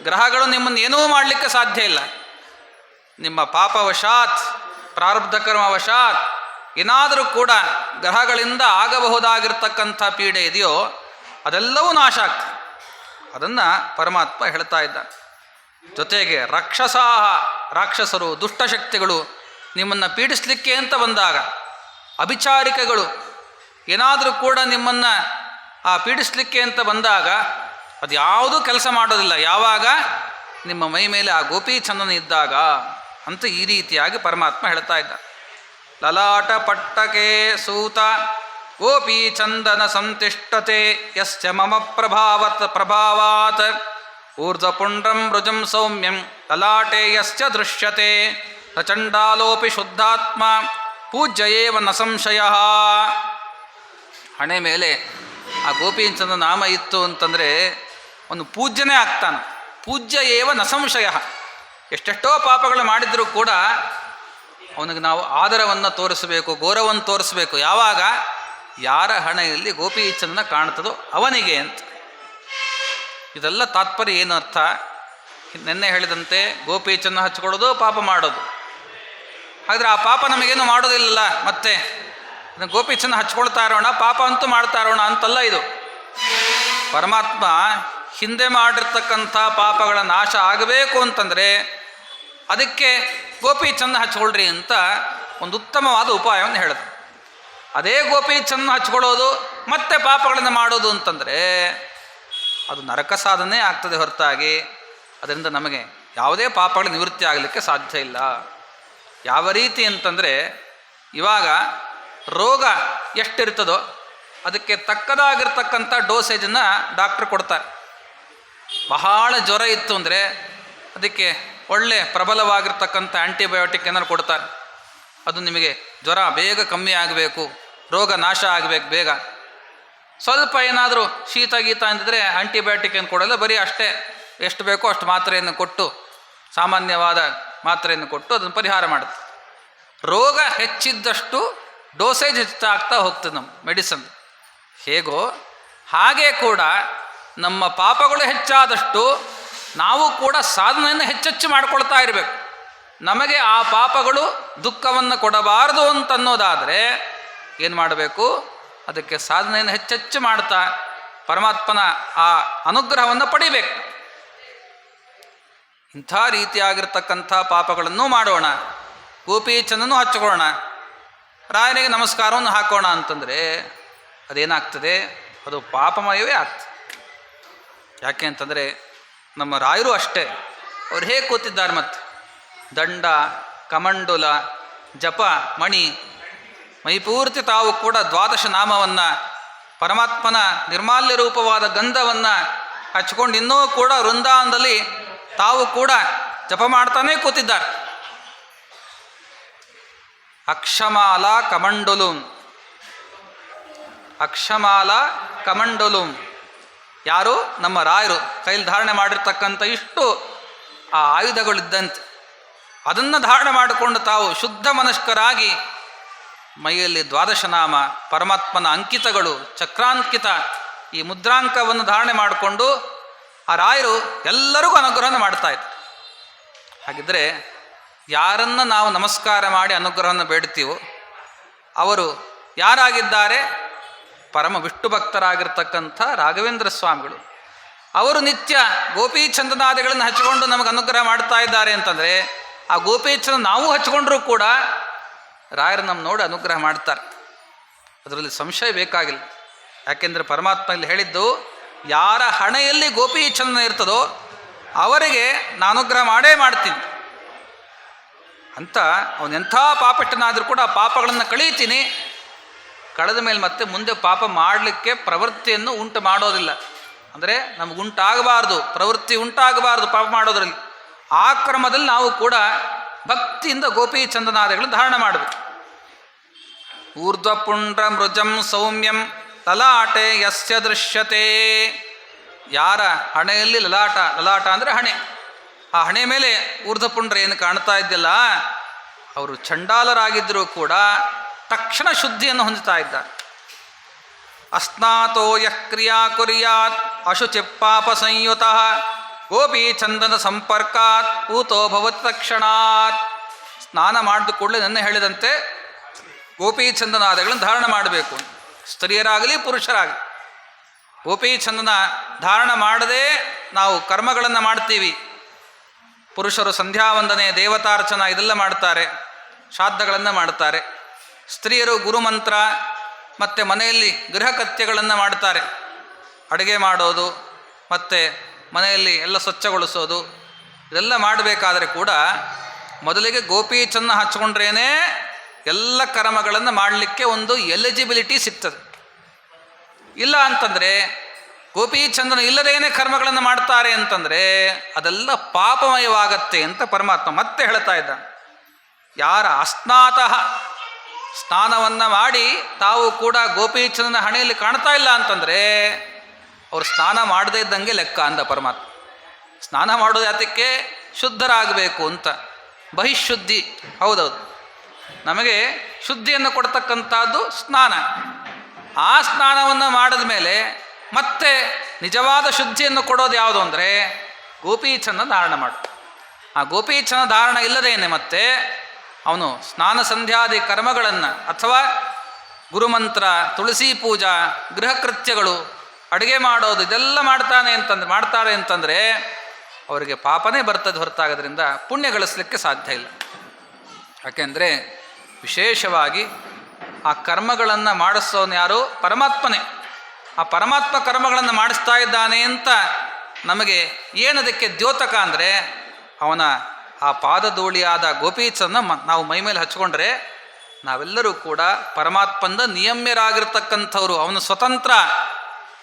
ಗ್ರಹಗಳು ನಿಮ್ಮನ್ನು ಏನೂ ಮಾಡಲಿಕ್ಕೆ ಸಾಧ್ಯ ಇಲ್ಲ. ನಿಮ್ಮ ಪಾಪವಶಾತ್ ಪ್ರಾರಬ್ಧ ಕರ್ಮವಶಾತ್ ಏನಾದರೂ ಕೂಡ ಗ್ರಹಗಳಿಂದ ಆಗಬಹುದಾಗಿರ್ತಕ್ಕಂಥ ಪೀಡೆ ಇದೆಯೋ ಅದೆಲ್ಲವೂ ನಾಶ ಆಗ್ತದೆ. ಅದನ್ನು ಪರಮಾತ್ಮ ಹೇಳ್ತಾ ಇದ್ದ. ಜೊತೆಗೆ ರಾಕ್ಷಸರು ದುಷ್ಟಶಕ್ತಿಗಳು ನಿಮ್ಮನ್ನು ಪೀಡಿಸಲಿಕ್ಕೆ ಅಂತ ಬಂದಾಗ, ಅಭಿಚಾರಿಕೆಗಳು ಏನಾದರೂ ಕೂಡ ನಿಮ್ಮನ್ನು ಪೀಡಿಸಲಿಕ್ಕೆ ಅಂತ ಬಂದಾಗ ಅದು ಯಾವುದೂ ಕೆಲಸ ಮಾಡೋದಿಲ್ಲ. ಯಾವಾಗ ನಿಮ್ಮ ಮೈ ಮೇಲೆ ಆ ಗೋಪೀಚಂದನ ಇದ್ದಾಗ ಅಂತ ಈ ರೀತಿಯಾಗಿ ಪರಮಾತ್ಮ ಹೇಳ್ತಾ ಇದ್ದ. ಲಲಾಟ ಪಟ್ಟಕೆ ಸೂತ ಗೋಪೀಚಂದನ ಸಂತಿಷ್ಠತೆ ಯಸ್ಯ ಮಮ ಪ್ರಭಾವಾತ್ ಊರ್ಧ್ವಪುಂಡ್ರಂ ರುಜಂ ಸೌಮ್ಯಂ ಲಲಾಟೆ ಯಸ್ಯ ದೃಶ್ಯತೆ ನ ಚಂಡಾಲೋಪಿ ಶುದ್ಧಾತ್ಮ ಪೂಜ್ಯ ಏವ ನ ಸಂಶಯ. ಹಣೆ ಮೇಲೆ ಆ ಗೋಪೀಚಂದನ ನಾಮ ಇತ್ತು ಅಂತಂದರೆ ಒಂದು ಪೂಜ್ಯನೇ ಆಗ್ತಾನೆ. ಪೂಜ್ಯ ಏವ ನ ಸಂಶಯ. ಎಷ್ಟೆಷ್ಟೋ ಪಾಪಗಳು ಮಾಡಿದರೂ ಕೂಡ ಅವನಿಗೆ ನಾವು ಆದರವನ್ನು ತೋರಿಸಬೇಕು, ಗೌರವವನ್ನು ತೋರಿಸಬೇಕು. ಯಾವಾಗ ಯಾರ ಹಣೆಯಲ್ಲಿ ಗೋಪೀಚಂದನ ಕಾಣ್ತದೋ ಅವನಿಗೆ ಅಂತ. ಇದೆಲ್ಲ ತಾತ್ಪರ್ಯ ಏನು ಅರ್ಥ? ನಿನ್ನೆ ಹೇಳಿದಂತೆ ಗೋಪೀಚಂದನ ಹಚ್ಕೊಳ್ಳೋದು ಪಾಪ ಮಾಡೋದು. ಹಾಗಾದರೆ ಆ ಪಾಪ ನಮಗೇನು ಮಾಡೋದಿಲ್ಲ. ಮತ್ತೆ ಗೋಪೀಚಂದನ ಹಚ್ಕೊಳ್ತಾ ಇರೋಣ, ಪಾಪ ಅಂತೂ ಮಾಡ್ತಾ ಇರೋಣ ಅಂತಲ್ಲ ಇದು. ಪರಮಾತ್ಮ ಹಿಂದೆ ಮಾಡಿರ್ತಕ್ಕಂಥ ಪಾಪಗಳ ನಾಶ ಆಗಬೇಕು ಅಂತಂದರೆ ಅದಕ್ಕೆ ಗೋಪೀಚಂದನ ಹಚ್ಕೊಳ್ರಿ ಅಂತ ಒಂದು ಉತ್ತಮವಾದ ಉಪಾಯವನ್ನು ಹೇಳಿದ್ರು. ಅದೇ ಗೋಪೀಚಂದನ ಹಚ್ಕೊಳ್ಳೋದು ಮತ್ತೆ ಪಾಪಗಳನ್ನು ಮಾಡೋದು ಅಂತಂದರೆ ಅದು ನರಕ ಸಾಧನೆ ಆಗ್ತದೆ ಹೊರತಾಗಿ ಅದರಿಂದ ನಮಗೆ ಯಾವುದೇ ಪಾಪಗಳ ನಿವೃತ್ತಿ ಆಗಲಿಕ್ಕೆ ಸಾಧ್ಯ ಇಲ್ಲ. ಯಾವ ರೀತಿ ಅಂತಂದರೆ, ಇವಾಗ ರೋಗ ಎಷ್ಟಿರ್ತದೋ ಅದಕ್ಕೆ ತಕ್ಕದಾಗಿರ್ತಕ್ಕಂಥ ಡೋಸೇಜನ್ನು ಡಾಕ್ಟ್ರ್ ಕೊಡ್ತಾರೆ. ಬಹಳ ಜ್ವರ ಇತ್ತು ಅಂದರೆ ಅದಕ್ಕೆ ಒಳ್ಳೆ ಪ್ರಬಲವಾಗಿರ್ತಕ್ಕಂಥ ಆ್ಯಂಟಿಬಯೋಟಿಕ್ ಏನಾದ್ರು ಕೊಡ್ತಾರೆ. ಅದು ನಿಮಗೆ ಜ್ವರ ಬೇಗ ಕಮ್ಮಿ ಆಗಬೇಕು, ರೋಗ ನಾಶ ಆಗಬೇಕು ಬೇಗ. ಸ್ವಲ್ಪ ಏನಾದರೂ ಶೀತ ಗೀತ ಅಂತಿದ್ರೆ ಆ್ಯಂಟಿಬಯೋಟಿಕ್ ಏನು ಕೊಡಲ್ಲ, ಬರೀ ಅಷ್ಟೇ ಎಷ್ಟು ಬೇಕೋ ಅಷ್ಟು ಮಾತ್ರೆಯನ್ನು ಕೊಟ್ಟು, ಸಾಮಾನ್ಯವಾದ ಮಾತ್ರೆಯನ್ನು ಕೊಟ್ಟು ಅದನ್ನು ಪರಿಹಾರ ಮಾಡುತ್ತೆ. ರೋಗ ಹೆಚ್ಚಿದ್ದಷ್ಟು ಡೋಸೇಜ್ ಹೆಚ್ಚಾಗ್ತಾ ಹೋಗ್ತದೆ ನಮ್ಮ ಮೆಡಿಸನ್. ಹೇಗೋ ಹಾಗೆ ಕೂಡ ನಮ್ಮ ಪಾಪಗಳು ಹೆಚ್ಚಾದಷ್ಟು ನಾವು ಕೂಡ ಸಾಧನೆಯನ್ನು ಹೆಚ್ಚೆಚ್ಚು ಮಾಡಿಕೊಳ್ತಾ ಇರಬೇಕು. ನಮಗೆ ಆ ಪಾಪಗಳು ದುಃಖವನ್ನು ಕೊಡಬಾರದು ಅಂತನ್ನೋದಾದರೆ ಏನು ಮಾಡಬೇಕು? ಅದಕ್ಕೆ ಸಾಧನೆಯನ್ನು ಹೆಚ್ಚೆಚ್ಚು ಮಾಡ್ತಾ ಪರಮಾತ್ಮನ ಆ ಅನುಗ್ರಹವನ್ನು ಪಡಿಬೇಕು. ಇಂಥ ರೀತಿಯಾಗಿರ್ತಕ್ಕಂಥ ಪಾಪಗಳನ್ನು ಮಾಡೋಣ, ಗೋಪೀಚಂದನೂ ಹಚ್ಕೊಳ್ಳೋಣ, ರಾಯನಿಗೆ ನಮಸ್ಕಾರವನ್ನು ಹಾಕೋಣ ಅಂತಂದರೆ ಅದೇನಾಗ್ತದೆ? ಅದು ಪಾಪಮಯವೇ ಆಗ್ತದೆ. ಯಾಕೆ ಅಂತಂದರೆ ನಮ್ಮ ರಾಯರು ಅಷ್ಟೇ, ಅವ್ರು ಹೇಗೆ ಕೂತಿದ್ದಾರೆ ಮತ್ತು ದಂಡ ಕಮಂಡುಲ ಜಪ ಮಣಿ ಮೈಪೂರ್ತಿ ತಾವು ಕೂಡ ದ್ವಾದಶ ನಾಮವನ್ನು ಪರಮಾತ್ಮನ ನಿರ್ಮಾಲ್ಯ ರೂಪವಾದ ಗಂಧವನ್ನು ಹಚ್ಕೊಂಡು ಇನ್ನೂ ಕೂಡ ವೃಂದಾವನದಲ್ಲಿ ತಾವು ಕೂಡ ಜಪ ಮಾಡ್ತಾನೇ ಕೂತಿದ್ದಾರೆ. ಅಕ್ಷಮಾಲ ಕಮಂಡುಲುಂ, ಅಕ್ಷಮಾಲ ಕಮಂಡುಲುಂ. ಯಾರು? ನಮ್ಮ ರಾಯರು ಕೈಲಿ ಧಾರಣೆ ಮಾಡಿರ್ತಕ್ಕಂಥ ಇಷ್ಟು ಆ ಆಯುಧಗಳಿದ್ದಂತೆ ಅದನ್ನು ಧಾರಣೆ ಮಾಡಿಕೊಂಡು ತಾವು ಶುದ್ಧ ಮನಸ್ಕರಾಗಿ ಮೈಯಲ್ಲಿ ದ್ವಾದಶನಾಮ ಪರಮಾತ್ಮನ ಅಂಕಿತಗಳು ಚಕ್ರಾಂಕಿತ ಈ ಮುದ್ರಾಂಕವನ್ನು ಧಾರಣೆ ಮಾಡಿಕೊಂಡು ಆ ರಾಯರು ಎಲ್ಲರಿಗೂ ಅನುಗ್ರಹವನ್ನು ಮಾಡ್ತಾಯಿದ್ರು. ಹಾಗಿದ್ದರೆ ಯಾರನ್ನು ನಾವು ನಮಸ್ಕಾರ ಮಾಡಿ ಅನುಗ್ರಹವನ್ನು ಬೇಡ್ತೀವೋ ಅವರು ಯಾರಾಗಿದ್ದಾರೆ? ಪರಮ ವಿಷ್ಣು ಭಕ್ತರಾಗಿರ್ತಕ್ಕಂಥ ರಾಘವೇಂದ್ರ ಸ್ವಾಮಿಗಳು. ಅವರು ನಿತ್ಯ ಗೋಪೀಚಂದನಾದಿಗಳನ್ನು ಹಚ್ಚಿಕೊಂಡು ನಮಗೆ ಅನುಗ್ರಹ ಮಾಡ್ತಾ ಇದ್ದಾರೆ ಅಂತಂದರೆ ಆ ಗೋಪೀಚಂದ ನಾವು ಹಚ್ಕೊಂಡ್ರೂ ಕೂಡ ರಾಯರು ನಮ್ಮ ನೋಡಿ ಅನುಗ್ರಹ ಮಾಡ್ತಾರೆ. ಅದರಲ್ಲಿ ಸಂಶಯ ಬೇಕಾಗಿಲ್ಲ. ಯಾಕೆಂದರೆ ಪರಮಾತ್ಮ ಇಲ್ಲಿ ಹೇಳಿದ್ದು, ಯಾರ ಹಣೆಯಲ್ಲಿ ಗೋಪೀಚಂದನ ಇರ್ತದೋ ಅವರಿಗೆ ನಾನು ಅನುಗ್ರಹ ಮಾಡೇ ಮಾಡ್ತೀನಿ ಅಂತ. ಅವನೆಂಥ ಪಾಪಿಷ್ಟನಾದರೂ ಕೂಡ ಆ ಪಾಪಗಳನ್ನು ಕಳೀತೀನಿ, ಕಳೆದ ಮೇಲೆ ಮತ್ತೆ ಮುಂದೆ ಪಾಪ ಮಾಡಲಿಕ್ಕೆ ಪ್ರವೃತ್ತಿಯನ್ನು ಉಂಟು ಮಾಡೋದಿಲ್ಲ. ಅಂದರೆ ನಮಗುಂಟಾಗಬಾರ್ದು, ಪ್ರವೃತ್ತಿ ಉಂಟಾಗಬಾರ್ದು ಪಾಪ ಮಾಡೋದ್ರಲ್ಲಿ. ಆ ಕ್ರಮದಲ್ಲಿ ನಾವು ಕೂಡ ಭಕ್ತಿಯಿಂದ ಗೋಪೀಚಂದನಾದಿಗಳನ್ನು ಧಾರಣ ಮಾಡಬೇಕು. ಊರ್ಧ್ವಪುಂಡ್ರ ಮೃಜಂ ಸೌಮ್ಯಂ ಲಲಾಟೆ ಯಸ್ಯ ದೃಶ್ಯತೆ. ಯಾರ ಹಣೆಯಲ್ಲಿ ಲಲಾಟ, ಲಲಾಟ ಅಂದರೆ ಹಣೆ, ಆ ಹಣೆ ಮೇಲೆ ಊರ್ಧ್ವಪುಂಡ್ರ ಏನು ಕಾಣ್ತಾ ಇದ್ದಿಲ್ಲ, ಅವರು ಚಂಡಾಲರಾಗಿದ್ದರೂ ಕೂಡ ತಕ್ಷಣ ಶುದ್ಧಿಯನ್ನು ಹೊಂದುತ್ತಾ ಇದ್ದಾರೆ. ಅಸ್ನಾತೋ ಯಃ ಕ್ರಿಯಾ ಕುರ್ಯಾತ್ ಅಶುಚಿ ಪಾಪ ಸಂಯುತಃ ಗೋಪೀಚಂದನ ಸಂಪರ್ಕಾತ್ ಊತೋ ಭವತಿ ತಕ್ಷಣಾತ್. ಸ್ನಾನ ಮಾಡಿದ ಕೂಡಲೇ ನನ್ನ ಹೇಳಿದಂತೆ ಗೋಪೀಚಂದನಾದಿಗಳನ್ನು ಧಾರಣ ಮಾಡಬೇಕು. ಸ್ತ್ರೀಯರಾಗಲಿ ಪುರುಷರಾಗಲಿ ಗೋಪೀಚಂದನ ಧಾರಣ ಮಾಡದೆ ನಾವು ಕರ್ಮಗಳನ್ನು ಮಾಡ್ತೀವಿ. ಪುರುಷರು ಸಂಧ್ಯಾವಂದನೆ, ದೇವತಾರ್ಚನ ಇದೆಲ್ಲ ಮಾಡ್ತಾರೆ, ಶ್ರಾದ್ದಗಳನ್ನು ಮಾಡ್ತಾರೆ. ಸ್ತ್ರೀಯರು ಗುರುಮಂತ್ರ ಮತ್ತು ಮನೆಯಲ್ಲಿ ಗೃಹಕೃತ್ಯಗಳನ್ನು ಮಾಡ್ತಾರೆ. ಅಡುಗೆ ಮಾಡೋದು ಮತ್ತು ಮನೆಯಲ್ಲಿ ಎಲ್ಲ ಸ್ವಚ್ಛಗೊಳಿಸೋದು ಇದೆಲ್ಲ ಮಾಡಬೇಕಾದ್ರೆ ಕೂಡ ಮೊದಲಿಗೆ ಗೋಪೀಚಂದನ ಹಚ್ಕೊಂಡ್ರೇ ಎಲ್ಲ ಕರ್ಮಗಳನ್ನು ಮಾಡಲಿಕ್ಕೆ ಒಂದು ಎಲಿಜಿಬಿಲಿಟಿ ಸಿಗ್ತದೆ. ಇಲ್ಲ ಅಂತಂದರೆ ಗೋಪೀಚಂದನ ಇಲ್ಲದೇನೆ ಕರ್ಮಗಳನ್ನು ಮಾಡ್ತಾರೆ ಅಂತಂದರೆ ಅದೆಲ್ಲ ಪಾಪಮಯವಾಗತ್ತೆ ಅಂತ ಪರಮಾತ್ಮ ಮತ್ತೆ ಹೇಳ್ತಾ ಇದ್ದ. ಯಾರ ಅಸ್ನಾತಃ ಸ್ನಾನವನ್ನು ಮಾಡಿ ತಾವು ಕೂಡ ಗೋಪೀಚಂದನ ಹಣೆಯಲ್ಲಿ ಕಾಣ್ತಾ ಇಲ್ಲ ಅಂತಂದರೆ ಅವರು ಸ್ನಾನ ಮಾಡದೇ ಇದ್ದಂಗೆ ಲೆಕ್ಕ ಅಂದ ಪರಮಾತ್ಮ. ಸ್ನಾನ ಮಾಡೋದು ಯಾತಕ್ಕೆ? ಶುದ್ಧರಾಗಬೇಕು ಅಂತ. ಬಹಿಶುದ್ಧಿ, ಹೌದೌದು, ನಮಗೆ ಶುದ್ಧಿಯನ್ನು ಕೊಡ್ತಕ್ಕಂಥದ್ದು ಸ್ನಾನ. ಆ ಸ್ನಾನವನ್ನು ಮಾಡಿದ ಮೇಲೆ ಮತ್ತೆ ನಿಜವಾದ ಶುದ್ಧಿಯನ್ನು ಕೊಡೋದು ಯಾವುದು ಅಂದರೆ ಗೋಪೀಚಂದನ ಧಾರಣ ಮಾಡು. ಆ ಗೋಪೀಚಂದನ ಧಾರಣ ಇಲ್ಲದೇನೆ ಮತ್ತೆ ಅವನು ಸ್ನಾನ ಸಂಧ್ಯಾದಿ ಕರ್ಮಗಳನ್ನು ಅಥವಾ ಗುರುಮಂತ್ರ, ತುಳಸಿ ಪೂಜಾ, ಗೃಹಕೃತ್ಯಗಳು, ಅಡುಗೆ ಮಾಡೋದು ಇದೆಲ್ಲ ಮಾಡ್ತಾರೆ ಅಂತಂದರೆ ಅವರಿಗೆ ಪಾಪನೇ ಬರ್ತದೆ ಹೊರತಾಗೋದ್ರಿಂದ ಪುಣ್ಯ ಗಳಿಸಲಿಕ್ಕೆ ಸಾಧ್ಯ ಇಲ್ಲ. ಯಾಕೆಂದರೆ ವಿಶೇಷವಾಗಿ ಆ ಕರ್ಮಗಳನ್ನು ಮಾಡಿಸೋನು ಯಾರು? ಪರಮಾತ್ಮನೇ. ಆ ಪರಮಾತ್ಮ ಕರ್ಮಗಳನ್ನು ಮಾಡಿಸ್ತಾ ಇದ್ದಾನೆ ಅಂತ ನಮಗೆ ಏನದಕ್ಕೆ ದ್ಯೋತಕ ಅಂದರೆ ಅವನ ಆ ಪಾದಧೂಳಿಯಾದ ಗೋಪೀಚಂದನ ನಾವು ಮೈಮೇಲೆ ಹಚ್ಕೊಂಡ್ರೆ ನಾವೆಲ್ಲರೂ ಕೂಡ ಪರಮಾತ್ಮಂದ ನಿಯಮ್ಯರಾಗಿರ್ತಕ್ಕಂಥವ್ರು. ಅವನು ಸ್ವತಂತ್ರ,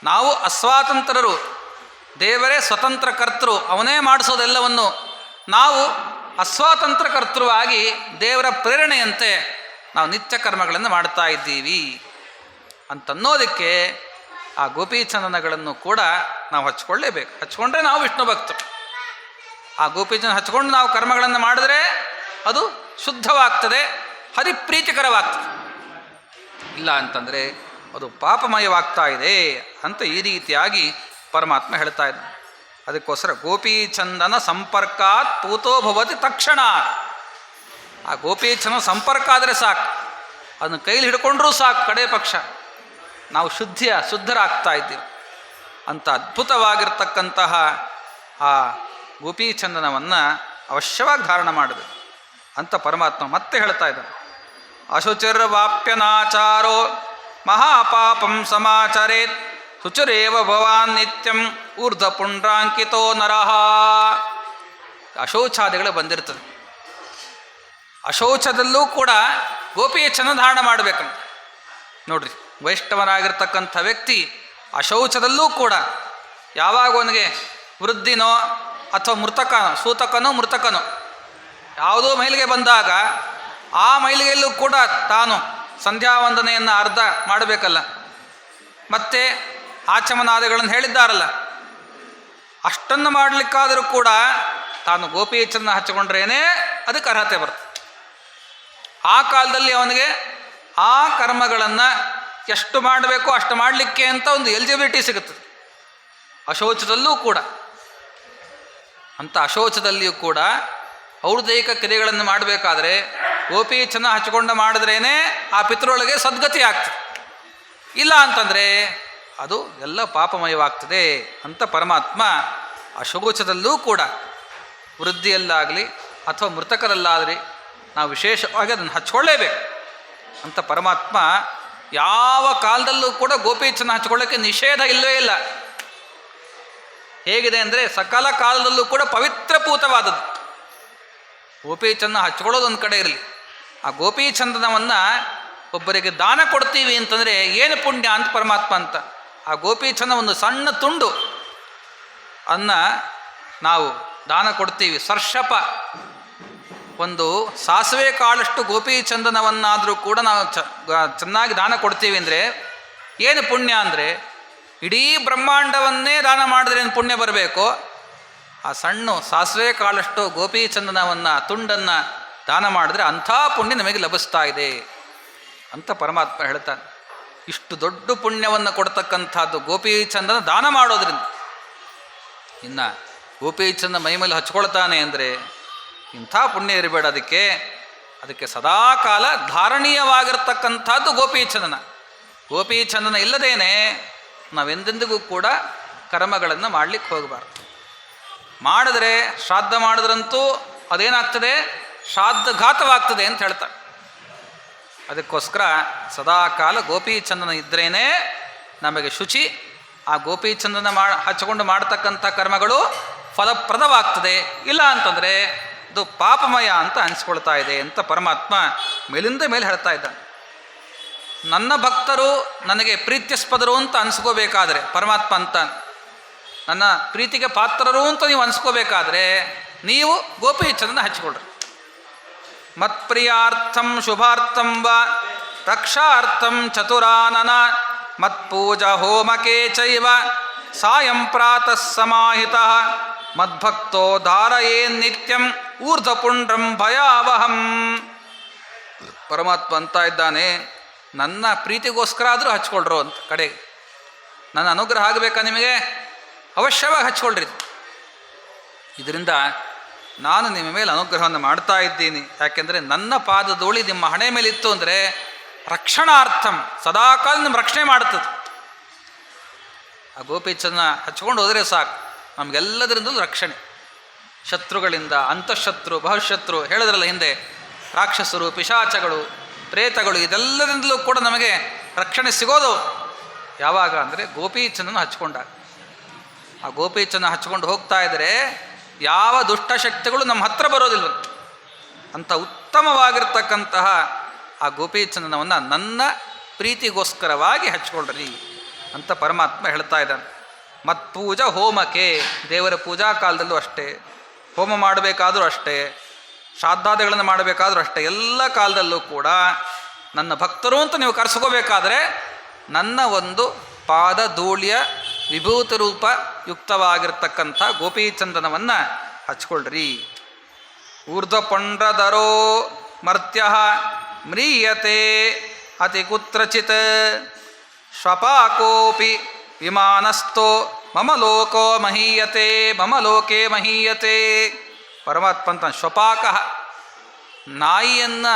ನಾವು ಅಸ್ವಾತಂತ್ರರು. ದೇವರೇ ಸ್ವತಂತ್ರ ಕರ್ತೃ, ಅವನೇ ಮಾಡಿಸೋದೆಲ್ಲವನ್ನು. ನಾವು ಅಸ್ವಾತಂತ್ರ ಕರ್ತೃವಾಗಿ ದೇವರ ಪ್ರೇರಣೆಯಂತೆ ನಾವು ನಿತ್ಯ ಕರ್ಮಗಳನ್ನು ಮಾಡ್ತಾ ಇದ್ದೀವಿ ಅಂತನ್ನೋದಕ್ಕೆ ಆ ಗೋಪೀಚಂದನಗಳನ್ನು ಕೂಡ ನಾವು ಹಚ್ಕೊಳ್ಳೇಬೇಕು. ಹಚ್ಕೊಂಡ್ರೆ ನಾವು ವಿಷ್ಣು ಭಕ್ತರು. ಆ ಗೋಪೀಚಂದನ ಹಚ್ಕೊಂಡು ನಾವು ಕರ್ಮಗಳನ್ನು ಮಾಡಿದ್ರೆ ಅದು ಶುದ್ಧವಾಗ್ತದೆ, ಹರಿಪ್ರೀತಿಕರವಾಗ್ತದೆ. ಇಲ್ಲ ಅಂತಂದರೆ ಅದು ಪಾಪಮಯವಾಗ್ತಾ ಇದೆ ಅಂತ ಈ ರೀತಿಯಾಗಿ ಪರಮಾತ್ಮ ಹೇಳ್ತಾ ಇದ್ದ. ಅದಕ್ಕೋಸ್ಕರ ಗೋಪೀಚಂದನ ಸಂಪರ್ಕಾತ್ ಪೂತೋ ಭವತಿ ತಕ್ಷಣ. ಆ ಗೋಪೀಚಂದನ ಸಂಪರ್ಕ ಆದರೆ ಸಾಕು, ಅದನ್ನು ಕೈಲಿ ಹಿಡ್ಕೊಂಡ್ರೂ ಸಾಕು, ಕಡೆ ಪಕ್ಷ ನಾವು ಶುದ್ಧರಾಗ್ತಾ ಇದ್ದೀವಿ ಅಂತ ಅದ್ಭುತವಾಗಿರ್ತಕ್ಕಂತಹ ಆ ಗೋಪೀಚಂದನವನ್ನು ಅವಶ್ಯವಾಗಿ ಧಾರಣ ಮಾಡಬೇಕು ಅಂತ ಪರಮಾತ್ಮ ಮತ್ತೆ ಹೇಳ್ತಾ ಇದ್ದಾನೆ. ಅಶುಚಿರ್ವಾಪ್ಯನಾಚಾರೋ ಮಹಾಪಾಪಂ ಸಮಾಚರೇತ್ ಶುಚಿರೇವ ಭವಾನ್ ನಿತ್ಯಂ ಊರ್ಧ್ವಪುಂಡ್ರಾಂಕಿತೋ ನರಃ. ಅಶೌಚಾದಿಗಳು ಬಂದಿರ್ತದೆ. ಅಶೌಚದಲ್ಲೂ ಕೂಡ ಗೋಪೀಚಂದನ ಧಾರಣ ಮಾಡಬೇಕಂತ ನೋಡ್ರಿ. ವೈಷ್ಣವನಾಗಿರ್ತಕ್ಕಂಥ ವ್ಯಕ್ತಿ ಅಶೌಚದಲ್ಲೂ ಕೂಡ ಯಾವಾಗ ಅವನಿಗೆ ವೃದ್ಧಿನೋ ಅಥವಾ ಸೂತಕನೋ ಮೃತಕನೋ ಯಾವುದೋ ಮೈಲಿಗೆ ಬಂದಾಗ ಆ ಮೈಲಿಗೆಯಲ್ಲೂ ಕೂಡ ತಾನು ಸಂಧ್ಯಾವಂದನೆಯನ್ನು ಅರ್ಧ ಮಾಡಬೇಕಲ್ಲ. ಮತ್ತು ಆಚಮನಾದಿಗಳನ್ನು ಹೇಳಿದ್ದಾರಲ್ಲ, ಅಷ್ಟನ್ನು ಮಾಡಲಿಕ್ಕಾದರೂ ಕೂಡ ತಾನು ಗೋಪೀಚಂದನ ಹಚ್ಚಿಕೊಂಡ್ರೇನೆ ಅದಕ್ಕೆ ಅರ್ಹತೆ ಬರ್ತದೆ. ಆ ಕಾಲದಲ್ಲಿ ಅವನಿಗೆ ಆ ಕರ್ಮಗಳನ್ನು ಎಷ್ಟು ಮಾಡಬೇಕು ಅಷ್ಟು ಮಾಡಲಿಕ್ಕೆ ಅಂತ ಒಂದು ಎಲಿಜಿಬಿಲಿಟಿ ಸಿಗುತ್ತದೆ. ಅಶೌಚದಲ್ಲೂ ಕೂಡ ಅಂಥ ಅಶೌಚದಲ್ಲಿಯೂ ಕೂಡ ಔರ್ದೈಕ ಕ್ರಿಯೆಗಳನ್ನು ಮಾಡಬೇಕಾದ್ರೆ ಗೋಪೀಚಂದನ ಹಚ್ಚಿಕೊಂಡು ಮಾಡಿದ್ರೇ ಆ ಪಿತೃಗಳಿಗೆ ಸದ್ಗತಿ ಆಗ್ತದೆ. ಇಲ್ಲ ಅಂತಂದರೆ ಅದು ಎಲ್ಲ ಪಾಪಮಯವಾಗ್ತದೆ ಅಂತ ಪರಮಾತ್ಮ ಆ ಶೌಚದಲ್ಲೂ ಕೂಡ ವೃದ್ಧಿಯಲ್ಲಾಗಲಿ ಅಥವಾ ಮೃತಕರಲ್ಲಾಗಲಿ ನಾವು ವಿಶೇಷವಾಗಿ ಅದನ್ನು ಹಚ್ಕೊಳ್ಳೇಬೇಕು ಅಂತ ಪರಮಾತ್ಮ ಯಾವ ಕಾಲದಲ್ಲೂ ಕೂಡ ಗೋಪೀಚನ ಹಚ್ಕೊಳ್ಳೋಕ್ಕೆ ನಿಷೇಧ ಇಲ್ಲವೇ ಇಲ್ಲ. ಹೇಗಿದೆ ಅಂದರೆ ಸಕಲ ಕಾಲದಲ್ಲೂ ಕೂಡ ಪವಿತ್ರಪೂತವಾದದ್ದು. ಗೋಪೀಚಂದನ ಹಚ್ಕೊಳ್ಳೋದು ಒಂದು ಕಡೆ ಇರಲಿ, ಆ ಗೋಪೀಚಂದನವನ್ನು ಒಬ್ಬರಿಗೆ ದಾನ ಕೊಡ್ತೀವಿ ಅಂತಂದರೆ ಏನು ಪುಣ್ಯ ಅಂತ ಪರಮಾತ್ಮ ಅಂತ ಆ ಗೋಪೀಚಂದನ ಒಂದು ಸಣ್ಣ ತುಂಡು ನಾವು ದಾನ ಕೊಡ್ತೀವಿ. ಸರ್ಷಪ ಒಂದು ಸಾಸಿವೆ ಕಾಳಷ್ಟು ಗೋಪೀಚಂದನವನ್ನಾದರೂ ಕೂಡ ನಾವು ಚೆನ್ನಾಗಿ ದಾನ ಕೊಡ್ತೀವಿ ಅಂದರೆ ಏನು ಪುಣ್ಯ ಅಂದರೆ ಇಡೀ ಬ್ರಹ್ಮಾಂಡವನ್ನೇ ದಾನ ಮಾಡಿದ್ರೆ ಏನು ಪುಣ್ಯ ಬರಬೇಕು, ಆ ಸಣ್ಣ ಸಾಸಿವೆ ಕಾಳಷ್ಟು ಗೋಪೀಚಂದನವನ್ನು ತುಂಡನ್ನು ದಾನ ಮಾಡಿದ್ರೆ ಅಂಥ ಪುಣ್ಯ ನಮಗೆ ಲಭಿಸ್ತಾ ಇದೆ ಅಂತ ಪರಮಾತ್ಮ ಹೇಳ್ತಾನೆ. ಇಷ್ಟು ದೊಡ್ಡ ಪುಣ್ಯವನ್ನು ಕೊಡ್ತಕ್ಕಂಥದ್ದು ಗೋಪೀಚಂದನ ದಾನ ಮಾಡೋದ್ರಿಂದ. ಇನ್ನು ಗೋಪೀಚಂದನ ಮೈಮೇಲೆ ಹಚ್ಕೊಳ್ತಾನೆ ಅಂದರೆ ಇಂಥ ಪುಣ್ಯ ಇರಬೇಡ, ಅದಕ್ಕೆ ಸದಾಕಾಲ ಧಾರಣೀಯವಾಗಿರ್ತಕ್ಕಂಥದ್ದು ಗೋಪೀಚಂದನ. ಗೋಪೀಚಂದನ ಇಲ್ಲದೇನೆ ನಾವೆಂದೆಂದಿಗೂ ಕೂಡ ಕರ್ಮಗಳನ್ನು ಮಾಡಲಿಕ್ಕೆ ಹೋಗಬಾರ್ದು. ಮಾಡಿದ್ರೆ ಶ್ರಾದ್ದ ಮಾಡಿದ್ರಂತೂ ಅದೇನಾಗ್ತದೆ, ಶ್ರಾದ್ದಘಾತವಾಗ್ತದೆ ಅಂತ ಹೇಳ್ತಾರೆ. ಅದಕ್ಕೋಸ್ಕರ ಸದಾಕಾಲ ಗೋಪೀಚಂದನ ಇದ್ರೇ ನಮಗೆ ಶುಚಿ. ಆ ಗೋಪೀಚಂದನ ಹಚ್ಚಿಕೊಂಡು ಮಾಡ್ತಕ್ಕಂಥ ಕರ್ಮಗಳು ಫಲಪ್ರದವಾಗ್ತದೆ. ಇಲ್ಲ ಅಂತಂದರೆ ಅದು ಪಾಪಮಯ ಅಂತ ಅನಿಸ್ಕೊಳ್ತಾ ಇದೆ ಅಂತ ಪರಮಾತ್ಮ ಮೇಲಿಂದ ಮೇಲೆ ಹೇಳ್ತಾ ಇದ್ದಾನೆ. ನನ್ನ ಭಕ್ತರು ನನಗೆ ಪ್ರೀತ್ಯಸ್ಪದರು ಅಂತ ಅನಿಸ್ಕೋಬೇಕಾದ್ರೆ ಪರಮಾತ್ಮ ಅಂತ ನನ್ನ ಪ್ರೀತಿಗೆ ಪಾತ್ರರು ಅಂತ ನೀವು ಅನಿಸ್ಕೋಬೇಕಾದ್ರೆ ನೀವು ಗೋಪೀಚಂದನ ಹಚ್ಕೊಳ್ರಿ. ಮತ್ಪ್ರಿಯಾರ್ಥಂ ಶುಭಾರ್ಥಂ ವ ರಕ್ಷಾರ್ಥಂ ಚತುರಾನನ ಮತ್ಪೂಜಾ ಹೋಮಕೆ ಚೈವ ಸಾಯಂ ಪ್ರಾತಃ ಸಮಾಹಿತಃ ಮದ್ಭಕ್ತೋ ಧಾರಯೇನ್ ನಿತ್ಯಂ ಊರ್ಧ್ವಪುಂಡ್ರಂ ಭಯಾವಹಂ. ಪರಮಾತ್ಮ ಅಂತ ಇದ್ದಾನೆ, ನನ್ನ ಪ್ರೀತಿಗೋಸ್ಕರ ಆದರೂ ಹಚ್ಕೊಳ್ರು ಅಂತ ಕಡೆಗೆ. ನನ್ನ ಅನುಗ್ರಹ ಆಗಬೇಕಾ ನಿಮಗೆ, ಅವಶ್ಯವಾಗಿ ಹಚ್ಕೊಳ್ರಿ. ಇದರಿಂದ ನಾನು ನಿಮ್ಮ ಮೇಲೆ ಅನುಗ್ರಹವನ್ನು ಮಾಡ್ತಾ ಇದ್ದೀನಿ. ಯಾಕೆಂದರೆ ನನ್ನ ಪಾದಧೂಳಿ ನಿಮ್ಮ ಹಣೆ ಮೇಲೆ ಇತ್ತು ಅಂದರೆ ರಕ್ಷಣಾರ್ಥಂ ಸದಾಕಾಲ ನಿಮ್ಮ ರಕ್ಷಣೆ ಮಾಡ್ತದೆ. ಆ ಗೋಪೀಚಂದನ ಹಚ್ಕೊಂಡು ಹೋದರೆ ಸಾಕು, ನಮಗೆಲ್ಲದರಿಂದಲೂ ರಕ್ಷಣೆ. ಶತ್ರುಗಳಿಂದ, ಅಂತಃಶತ್ರು, ಬಹುಶತ್ರು ಹೇಳಿದ್ರಲ್ಲ ಹಿಂದೆ, ರಾಕ್ಷಸರು, ಪಿಶಾಚಗಳು, ಪ್ರೇತಗಳು, ಇದೆಲ್ಲದಿಂದಲೂ ಕೂಡ ನಮಗೆ ರಕ್ಷಣೆ ಸಿಗೋದು ಯಾವಾಗ ಅಂದರೆ ಗೋಪೀಚಂದನ ಹಚ್ಕೊಂಡಾಗ. ಆ ಗೋಪೀಚಂದನ ಹಚ್ಕೊಂಡು ಹೋಗ್ತಾ ಇದ್ದರೆ ಯಾವ ದುಷ್ಟಶಕ್ತಿಗಳು ನಮ್ಮ ಹತ್ರ ಬರೋದಿಲ್ಲ. ಅಂಥ ಉತ್ತಮವಾಗಿರ್ತಕ್ಕಂತಹ ಆ ಗೋಪೀಚಂದನವನ್ನು ನನ್ನ ಪ್ರೀತಿಗೋಸ್ಕರವಾಗಿ ಹಚ್ಕೊಳ್ರಿ ಅಂತ ಪರಮಾತ್ಮ ಹೇಳ್ತಾ ಇದ್ದಾನೆ. ಮತ್ತು ಪೂಜಾ ಹೋಮಕ್ಕೆ, ದೇವರ ಪೂಜಾ ಕಾಲದಲ್ಲೂ ಅಷ್ಟೇ, ಹೋಮ ಮಾಡಬೇಕಾದ್ರೂ ಅಷ್ಟೇ, ಶ್ರಾದ್ದಾದಿಗಳನ್ನು ಮಾಡಬೇಕಾದ್ರೂ ಅಷ್ಟೇ, ಎಲ್ಲ ಕಾಲದಲ್ಲೂ ಕೂಡ ನನ್ನ ಭಕ್ತರು ಅಂತ ನೀವು ಕರೆಸ್ಕೋಬೇಕಾದ್ರೆ ನನ್ನ ಒಂದು ಪಾದಧೂಳಿಯ ವಿಭೂತಿ ರೂಪ ಯುಕ್ತವಾಗಿರ್ತಕ್ಕಂಥ ಗೋಪೀಚಂದನವನ್ನು ಹಚ್ಕೊಳ್ರಿ. ಊರ್ಧ್ವಪುಂಡ್ರಧರೋ ಮರ್ತ್ಯ ಮ್ರೀಯತೆ ಅತಿ ಕುತ್ರಚಿತ್ ಶ್ವಪಾಕೋಪಿ ವಿಮಾನಸ್ಥೋ ಮಮ ಲೋಕೋ ಮಹೀಯತೆ ಮಮ ಲೋಕೆ ಮಹೀಯತೆ. ಪರಮಾತ್ಮ ಅಂತ ಶ್ವಪಾಕ, ನಾಯಿಯನ್ನು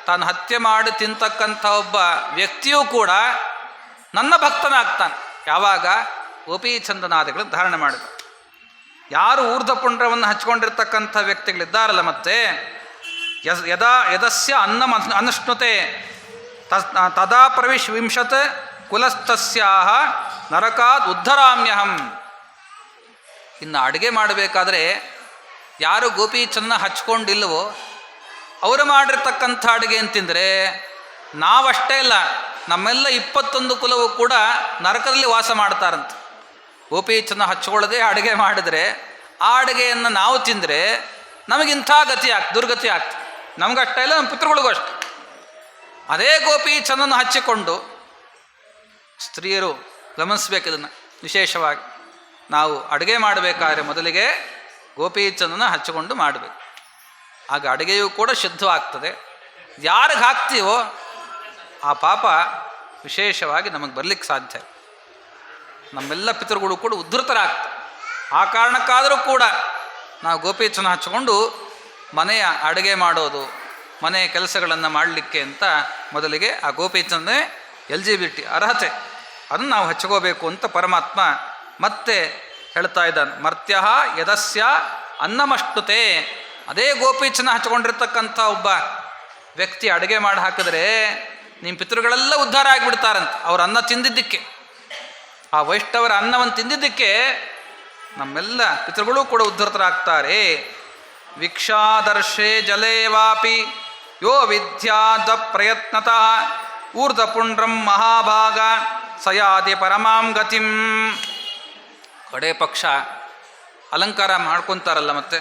ತಾನು ಹತ್ಯೆ ಮಾಡಿ ತಿಂತಕ್ಕಂಥ ಒಬ್ಬ ವ್ಯಕ್ತಿಯೂ ಕೂಡ ನನ್ನ ಭಕ್ತನಾಗ್ತಾನೆ ಯಾವಾಗ ಗೋಪೀಚಂದನಾದಿಗಳನ್ನು ಧಾರಣೆ ಮಾಡಿದ. ಯಾರು ಊರ್ಧ್ವಪುಂಡ್ರವನ್ನು ಹಚ್ಕೊಂಡಿರ್ತಕ್ಕಂಥ ವ್ಯಕ್ತಿಗಳಿದ್ದಾರಲ್ಲ, ಮತ್ತೆ ಯದಸ್ಯ ಅನುಷ್ಣುತೆ ತದಾ ಪ್ರವಿಶ್ವಿಂಶತ್ ಕುಲಸ್ಥಸ್ಯಾಹ ನರಕಾದ್ ಉದ್ಧರಾಮ್ಯಹಂ. ಇನ್ನು ಅಡುಗೆ ಮಾಡಬೇಕಾದ್ರೆ ಯಾರು ಗೋಪೀಚಂದನ ಹಚ್ಕೊಂಡಿಲ್ವೋ ಅವರು ಮಾಡಿರ್ತಕ್ಕಂಥ ಅಡುಗೆ ಅಂತಿಂದರೆ ನಾವಷ್ಟೇ ಇಲ್ಲ, ನಮ್ಮೆಲ್ಲ 21 ಕುಲವೂ ಕೂಡ ನರಕದಲ್ಲಿ ವಾಸ ಮಾಡ್ತಾರಂತ. ಗೋಪೀಚಂದನ ಹಚ್ಕೊಳ್ಳದೆ ಅಡುಗೆ ಮಾಡಿದರೆ ಆ ಅಡುಗೆಯನ್ನು ನಾವು ತಿಂದರೆ ನಮಗಿಂಥ ದುರ್ಗತಿ ಆಗ್ತದೆ. ನಮಗಷ್ಟೇ ಇಲ್ಲ, ನಮ್ಮ ಪಿತೃಗಳಿಗೂ ಅಷ್ಟೆ. ಅದೇ ಗೋಪೀಚಂದನ ಹಚ್ಚಿಕೊಂಡು ಸ್ತ್ರೀಯರು ಗಮನಿಸ್ಬೇಕು ಇದನ್ನು ವಿಶೇಷವಾಗಿ. ನಾವು ಅಡುಗೆ ಮಾಡಬೇಕಾದ್ರೆ ಮೊದಲಿಗೆ ಗೋಪೀಚಂದನ ಹಚ್ಚಿಕೊಂಡು ಮಾಡಬೇಕು, ಆಗ ಅಡುಗೆಯೂ ಕೂಡ ಶುದ್ಧವಾಗ್ತದೆ. ಯಾರಿಗೆ ಹಾಕ್ತೀವೋ ಆ ಪಾಪ ವಿಶೇಷವಾಗಿ ನಮಗೆ ಬರಲಿಕ್ಕೆ ಸಾಧ್ಯ. ನಮ್ಮೆಲ್ಲ ಪಿತೃಗಳು ಕೂಡ ಉದ್ಧತರಾಗ್ತವೆ. ಆ ಕಾರಣಕ್ಕಾದರೂ ಕೂಡ ನಾವು ಗೋಪೀಚಂದನ ಹಚ್ಚಿಕೊಂಡು ಮನೆಯ ಅಡುಗೆ ಮಾಡೋದು, ಮನೆಯ ಕೆಲಸಗಳನ್ನು ಮಾಡಲಿಕ್ಕೆ ಅಂತ ಮೊದಲಿಗೆ ಆ ಗೋಪೀಚಂದನೆ LGBT ಅರ್ಹತೆ, ಅದನ್ನು ನಾವು ಹಚ್ಕೋಬೇಕು ಅಂತ ಪರಮಾತ್ಮ ಮತ್ತೆ ಹೇಳ್ತಾ ಇದ್ದಾನೆ. ಮರ್ತ್ಯ ಯದಸ್ಯ ಅನ್ನಮಷ್ಟುತೆ. ಅದೇ ಗೋಪೀಚನ ಹಚ್ಕೊಂಡಿರ್ತಕ್ಕಂಥ ಒಬ್ಬ ವ್ಯಕ್ತಿ ಅಡುಗೆ ಮಾಡಿ ಹಾಕಿದ್ರೆ ನಿಮ್ಮ ಪಿತೃಗಳೆಲ್ಲ ಉದ್ಧಾರ ಆಗಿಬಿಡ್ತಾರಂತ. ಅವ್ರ ಅನ್ನ ತಿಂದಿದ್ದಕ್ಕೆ, ಆ ವೈಷ್ಣವರ ಅನ್ನವನ್ನು ತಿಂದಿದ್ದಕ್ಕೆ ನಮ್ಮೆಲ್ಲ ಪಿತೃಗಳು ಕೂಡ ಉದ್ಧತರಾಗ್ತಾರೆ. ವಿಕ್ಷಾದರ್ಶೆ ಜಲೇ ವಾಪಿ ಯೋ ವಿದ್ಯಾದ ಪ್ರಯತ್ನತಃ ಊರ್ಧ್ವಪುಂಡ್ರಂ ಮಹಾಭಾಗ ಸಯಾದಿ ಪರಮಾಂ ಗತಿಂ. ಕಡೆ ಪಕ್ಷ ಅಲಂಕಾರ ಮಾಡ್ಕೊತಾರಲ್ಲ, ಮತ್ತೆ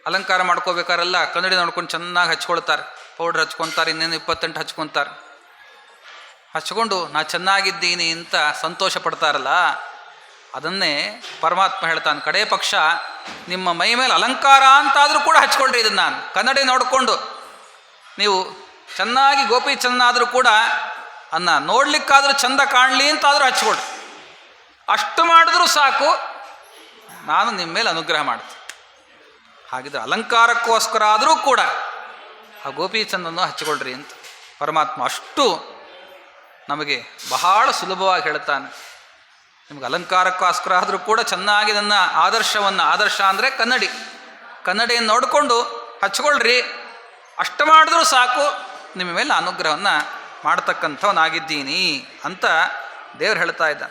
ಅಲಂಕಾರ ಮಾಡ್ಕೋಬೇಕಾರಲ್ಲ ಕನ್ನಡಿ ನೋಡ್ಕೊಂಡು ಚೆನ್ನಾಗಿ ಹಚ್ಕೊಳ್ತಾರೆ, ಪೌಡ್ರ್ ಹಚ್ಕೊತಾರೆ, ಇನ್ನೇನು 28 ಹಚ್ಕೊತಾರೆ. ಹಚ್ಕೊಂಡು ನಾ ಚೆನ್ನಾಗಿದ್ದೀನಿ ಅಂತ ಸಂತೋಷ ಪಡ್ತಾರಲ್ಲ, ಅದನ್ನೇ ಪರಮಾತ್ಮ ಹೇಳ್ತಾನೆ. ಕಡೆ ಪಕ್ಷ ನಿಮ್ಮ ಮೈ ಮೇಲೆ ಅಲಂಕಾರ ಅಂತಾದರೂ ಕೂಡ ಹಚ್ಕೊಳ್ರಿ ಇದನ್ನು. ನಾನು ಕನ್ನಡಿ ನೋಡಿಕೊಂಡು ನೀವು ಚೆನ್ನಾಗಿ ಗೋಪಿ ಚೆನ್ನಾದರೂ ಕೂಡ ಅನ್ನ ನೋಡ್ಲಿಕ್ಕಾದರೂ ಚಂದ ಕಾಣಲಿ ಅಂತಾದರೂ ಹಚ್ಕೊಳ್ರಿ. ಅಷ್ಟು ಮಾಡಿದ್ರೂ ಸಾಕು, ನಾನು ನಿಮ್ಮ ಮೇಲೆ ಅನುಗ್ರಹ ಮಾಡ್ತೀನಿ. ಹಾಗಿದ್ರೆ ಅಲಂಕಾರಕ್ಕೋಸ್ಕರ ಆದರೂ ಕೂಡ ಆ ಗೋಪಿ ಚಂದನ್ನು ಹಚ್ಕೊಳ್ರಿ ಅಂತ ಪರಮಾತ್ಮ ಅಷ್ಟು ನಮಗೆ ಬಹಳ ಸುಲಭವಾಗಿ ಹೇಳ್ತಾನೆ. ನಿಮ್ಗೆ ಅಲಂಕಾರಕ್ಕೋಸ್ಕರ ಆದರೂ ಕೂಡ ಚೆನ್ನಾಗಿ ನನ್ನ ಆದರ್ಶವನ್ನು, ಆದರ್ಶ ಅಂದರೆ ಕನ್ನಡಿಯನ್ನು ನೋಡಿಕೊಂಡು ಹಚ್ಕೊಳ್ರಿ. ಅಷ್ಟು ಮಾಡಿದ್ರೂ ಸಾಕು, ನಿಮ್ಮ ಮೇಲೆ ಅನುಗ್ರಹವನ್ನು ಮಾಡ್ತಕ್ಕಂಥವನಾಗಿದ್ದೀನಿ ಅಂತ ದೇವರು ಹೇಳ್ತಾ ಇದ್ದ.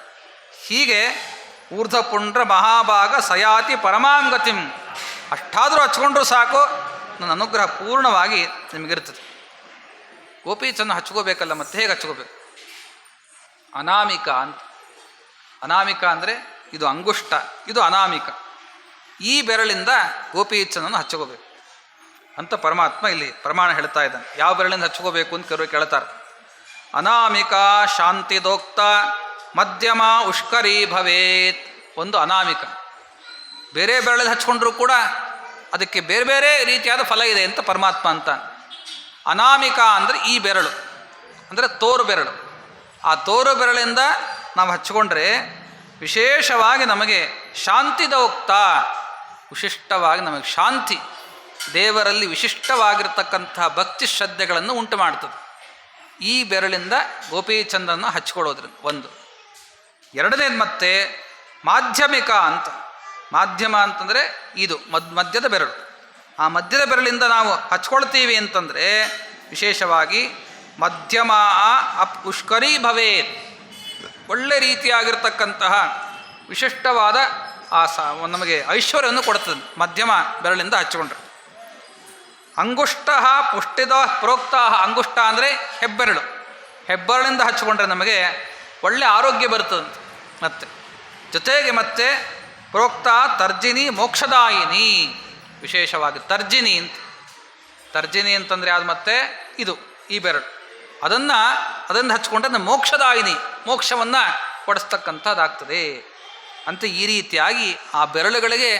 ಹೀಗೆ ಊರ್ಧ್ವಪುಂಡ್ರ ಮಹಾಭಾಗ ಸಯಾತಿ ಪರಮಾಂ ಗತಿಂ. ಅಷ್ಟಾದರೂ ಹಚ್ಕೊಂಡ್ರೂ ಸಾಕು, ನನ್ನ ಅನುಗ್ರಹ ಪೂರ್ಣವಾಗಿ ನಿಮಗಿರ್ತದೆ. ಗೋಪೀಚನ್ನು ಹಚ್ಕೋಬೇಕಲ್ಲ, ಮತ್ತೆ ಹೇಗೆ ಹಚ್ಕೋಬೇಕು? ಅನಾಮಿಕ ಅಂತ. ಅನಾಮಿಕ ಅಂದರೆ ಇದು ಅಂಗುಷ್ಟ, ಇದು ಅನಾಮಿಕ. ಈ ಬೆರಳಿಂದ ಗೋಪೀಚನನ್ನು ಹಚ್ಕೋಬೇಕು ಅಂತ ಪರಮಾತ್ಮ ಇಲ್ಲಿ ಪ್ರಮಾಣ ಹೇಳ್ತಾ ಇದ್ದಾನೆ. ಯಾವ ಬೆರಳಿಂದ ಹಚ್ಕೋಬೇಕು ಅಂತ ಕೆಲವರು ಕೇಳ್ತಾರೆ. ಅನಾಮಿಕ ಶಾಂತಿದೋಕ್ತ ಮಧ್ಯಮ ಉಷ್ಕರೀ ಭವೇತ್. ಒಂದು ಅನಾಮಿಕ, ಬೇರೆ ಬೆರಳಲ್ಲಿ ಹಚ್ಕೊಂಡ್ರೂ ಕೂಡ ಅದಕ್ಕೆ ಬೇರೆ ಬೇರೆ ರೀತಿಯಾದ ಫಲ ಇದೆ ಅಂತ ಪರಮಾತ್ಮ ಅಂತ. ಅನಾಮಿಕ ಅಂದರೆ ಈ ಬೆರಳು, ಅಂದರೆ ತೋರು ಬೆರಳು. ಆ ತೋರು ಬೆರಳಿಂದ ನಾವು ಹಚ್ಕೊಂಡ್ರೆ ವಿಶೇಷವಾಗಿ ನಮಗೆ ಶಾಂತಿದೋಕ್ತ, ವಿಶಿಷ್ಟವಾಗಿ ನಮಗೆ ಶಾಂತಿ, ದೇವರಲ್ಲಿ ವಿಶಿಷ್ಟವಾಗಿರ್ತಕ್ಕಂತಹ ಭಕ್ತಿ ಶ್ರದ್ಧೆಗಳನ್ನು ಉಂಟು ಮಾಡ್ತದೆ ಈ ಬೆರಳಿಂದ ಗೋಪೀಚಂದನ್ನು ಹಚ್ಕೊಳ್ಳೋದ್ರಿಂದ. ಒಂದು. ಎರಡನೇದು ಮತ್ತೆ ಮಾಧ್ಯಮಿಕ ಅಂತ. ಮಾಧ್ಯಮ ಅಂತಂದರೆ ಇದು ಮಧ್ಯದ ಬೆರಳು. ಆ ಮಧ್ಯದ ಬೆರಳಿಂದ ನಾವು ಹಚ್ಕೊಳ್ತೀವಿ ಅಂತಂದರೆ ವಿಶೇಷವಾಗಿ ಮಧ್ಯಮ ಉಷ್ಕರೀ ಭವೇತ್. ಒಳ್ಳೆ ರೀತಿಯಾಗಿರ್ತಕ್ಕಂತಹ ವಿಶಿಷ್ಟವಾದ ಆ ನಮಗೆ ಐಶ್ವರ್ಯವನ್ನು ಕೊಡ್ತದೆ ಮಧ್ಯಮ ಬೆರಳಿಂದ ಹಚ್ಕೊಂಡ್ರೆ. ಅಂಗುಷ್ಟ ಪುಷ್ಟಿದ ಪ್ರೋಕ್ತ. ಅಂಗುಷ್ಟ ಅಂದರೆ ಹೆಬ್ಬೆರಳು. ಹೆಬ್ಬೆರಳಿಂದ ಹಚ್ಕೊಂಡ್ರೆ ನಮಗೆ ಒಳ್ಳೆ ಆರೋಗ್ಯ ಬರ್ತದಂತೆ. ಮತ್ತೆ ಜೊತೆಗೆ ಮತ್ತೆ ಪ್ರೋಕ್ತ ತರ್ಜಿನಿ ಮೋಕ್ಷದಾಯಿನಿ. ವಿಶೇಷವಾಗಿ ತರ್ಜಿನಿ ಅಂತ. ತರ್ಜಿನಿ ಅಂತಂದರೆ ಅದು ಮತ್ತೆ ಇದು ಈ ಬೆರಳು. ಅದನ್ನು ಹಚ್ಕೊಂಡ್ರೆ ನಮ್ಮ ಮೋಕ್ಷದಾಯಿನಿ, ಮೋಕ್ಷವನ್ನು ಕೊಡಿಸ್ತಕ್ಕಂಥದ್ದಾಗ್ತದೆ ಅಂತ. ಈ ರೀತಿಯಾಗಿ ಆ ಬೆರಳುಗಳಿಗೆ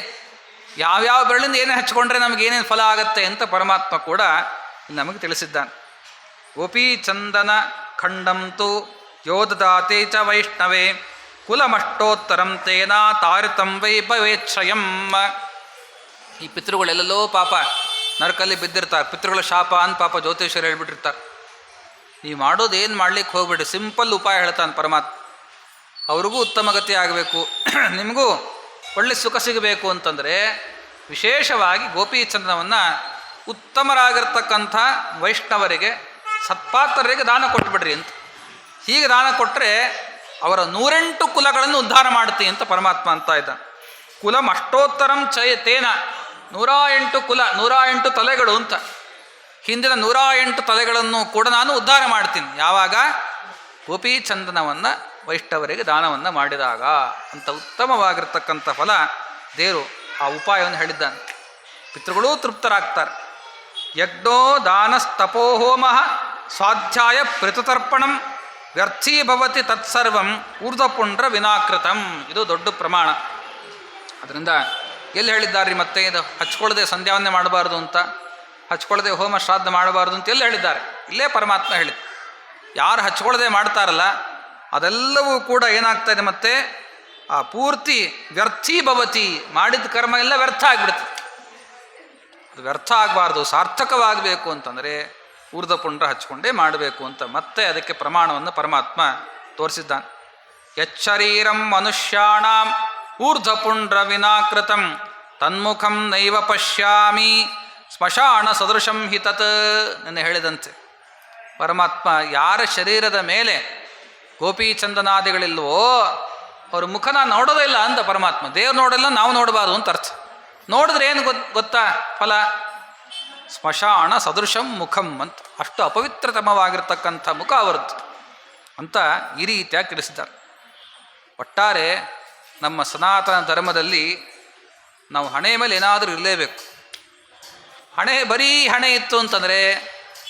ಯಾವ್ಯಾವ ಬೆರಳಿಂದ ಏನೇ ಹಚ್ಕೊಂಡ್ರೆ ನಮಗೆ ಏನೇನು ಫಲ ಆಗುತ್ತೆ ಅಂತ ಪರಮಾತ್ಮ ಕೂಡ ನಮಗೆ ತಿಳಿಸಿದ್ದಾನೆ. ಗೋಪೀ ಚಂದನ ಖಂಡಂತು ಯೋದದಾತೆ ಚ ವೈಷ್ಣವೇ ಕುಲಮಷ್ಟೋತ್ತರಂ ತೇನ ತಾರಿತಂ ವೈ ಭವೇಚ್ಛಯಂ. ಈ ಪಿತೃಗಳೆಲ್ಲೋ ಪಾಪ ನರಕಲ್ಲಿ ಬಿದ್ದಿರ್ತಾರೆ. ಪಿತೃಗಳ ಶಾಪ ಅಂತ ಪಾಪ ಜ್ಯೋತಿಷರು ಹೇಳ್ಬಿಟ್ಟಿರ್ತಾರೆ. ನೀವು ಮಾಡೋದು ಏನು ಮಾಡ್ಲಿಕ್ಕೆ ಹೋಗ್ಬಿಡಿ, ಸಿಂಪಲ್ ಉಪಾಯ ಹೇಳ್ತಾನೆ ಪರಮಾತ್ಮ. ಅವ್ರಿಗೂ ಉತ್ತಮ ಗತಿ ಆಗಬೇಕು, ನಿಮಗೂ ಒಳ್ಳೆ ಸುಖ ಸಿಗಬೇಕು ಅಂತಂದರೆ ವಿಶೇಷವಾಗಿ ಗೋಪೀಚಂದನವನ್ನು ಉತ್ತಮರಾಗಿರ್ತಕ್ಕಂಥ ವೈಷ್ಣವರಿಗೆ, ಸತ್ಪಾತ್ರರಿಗೆ ದಾನ ಕೊಟ್ಬಿಡ್ರಿ ಅಂತ. ಹೀಗೆ ದಾನ ಕೊಟ್ಟರೆ ಅವರ 108 ಕುಲಗಳನ್ನು ಉದ್ಧಾರ ಮಾಡುತ್ತೆ ಅಂತ ಪರಮಾತ್ಮ ಅಂತ ಇದ್ದಾನೆ. ಕುಲಂ ಅಷ್ಟೋತ್ತರಂ ತೇನ. 108 ಕುಲ, 108 ತಲೆಗಳು ಅಂತ. ಹಿಂದಿನ 108 ತಲೆಗಳನ್ನು ಕೂಡ ನಾನು ಉದ್ಧಾರ ಮಾಡ್ತೀನಿ. ಯಾವಾಗ? ಗೋಪೀಚಂದನವನ್ನು ವೈಷ್ಣವರಿಗೆ ದಾನವನ್ನು ಮಾಡಿದಾಗ ಅಂತ ಉತ್ತಮವಾಗಿರ್ತಕ್ಕಂಥ ಫಲ ದೇವರು ಆ ಉಪಾಯವನ್ನು ಹೇಳಿದ್ದಾನೆ. ಪಿತೃಗಳೂ ತೃಪ್ತರಾಗ್ತಾರೆ. ಯಜ್ಞೋ ದಾನಸ್ತಪೋಹೋಮ ಸ್ವಾಧ್ಯಾಯ ಪ್ರತಿತರ್ಪಣಂ ವ್ಯರ್ಥೀಭವತಿ ತತ್ಸರ್ವಂ ಊರ್ಧ್ವಪುಂಡ್ರ ವಿನಾಕೃತಂ. ಇದು ದೊಡ್ಡ ಪ್ರಮಾಣ. ಅದರಿಂದ ಎಲ್ಲಿ ಹೇಳಿದ್ದಾರೆ ಮತ್ತೆ ಇದು ಹಚ್ಕೊಳ್ಳದೆ ಸಂಧ್ಯಾವನ್ನೇ ಮಾಡಬಾರ್ದು ಅಂತ, ಹಚ್ಕೊಳ್ಳದೆ ಹೋಮ ಶ್ರಾದ್ದ ಮಾಡಬಾರ್ದು ಅಂತ ಎಲ್ಲಿ ಹೇಳಿದ್ದಾರೆ? ಇಲ್ಲೇ ಪರಮಾತ್ಮ ಹೇಳಿದ್ದು. ಯಾರು ಹಚ್ಕೊಳ್ಳದೆ ಮಾಡ್ತಾರಲ್ಲ ಅದೆಲ್ಲವೂ ಕೂಡ ಏನಾಗ್ತಾಯಿದೆ ಮತ್ತೆ ಆ ಪೂರ್ತಿ ವ್ಯರ್ಥೀಭವತಿ. ಮಾಡಿದ ಕರ್ಮ ಎಲ್ಲ ವ್ಯರ್ಥ ಆಗಿಬಿಡುತ್ತೆ. ಅದು ವ್ಯರ್ಥ ಆಗಬಾರ್ದು, ಸಾರ್ಥಕವಾಗಬೇಕು ಅಂತಂದರೆ ಊರ್ಧ್ವಪುಂಡ್ರ ಹಚ್ಕೊಂಡೇ ಮಾಡಬೇಕು ಅಂತ ಮತ್ತೆ ಅದಕ್ಕೆ ಪ್ರಮಾಣವನ್ನು ಪರಮಾತ್ಮ ತೋರಿಸಿದ್ದಾನೆ. ಯಚ್ಚರೀರಂ ಮನುಷ್ಯಾಣಾಂ ಊರ್ಧ್ವಪುಂಡ್ರ ವಿನಾಕೃತಂ ತನ್ಮುಖಂ ನೈವ ಪಶ್ಯಾಮಿ ಸ್ಮಶಾನ ಸದೃಶಂ ಹಿ ತತ್. ನೆನ್ನೆ ಹೇಳಿದಂತೆ ಪರಮಾತ್ಮ ಯಾರ ಶರೀರದ ಮೇಲೆ ಗೋಪೀಚಂದನಾದಿಗಳಿಲ್ವೋ ಅವ್ರ ಮುಖ ನಾನು ನೋಡೋದೇ ಇಲ್ಲ ಅಂತ ಪರಮಾತ್ಮ. ದೇವ್ರು ನೋಡಲ್ಲ, ನಾವು ನೋಡಬಾರ್ದು ಅಂತ ಅರ್ಥ. ನೋಡಿದ್ರೆ ಏನು ಗೊತ್ತಾ ಫಲ? ಸ್ಮಶಾನ ಸದೃಶಂ ಮುಖಂ ಅಂತ. ಅಷ್ಟು ಅಪವಿತ್ರತಮವಾಗಿರ್ತಕ್ಕಂಥ ಮುಖ ಅವರದ್ದು ಅಂತ ಈ ರೀತಿಯಾಗಿ ತಿಳಿಸಿದ್ದಾರೆ. ಒಟ್ಟಾರೆ ನಮ್ಮ ಸನಾತನ ಧರ್ಮದಲ್ಲಿ ನಾವು ಹಣೆ ಮೇಲೆ ಏನಾದರೂ ಇರಲೇಬೇಕು. ಹಣೆ ಬರೀ ಹಣೆ ಇತ್ತು ಅಂತಂದರೆ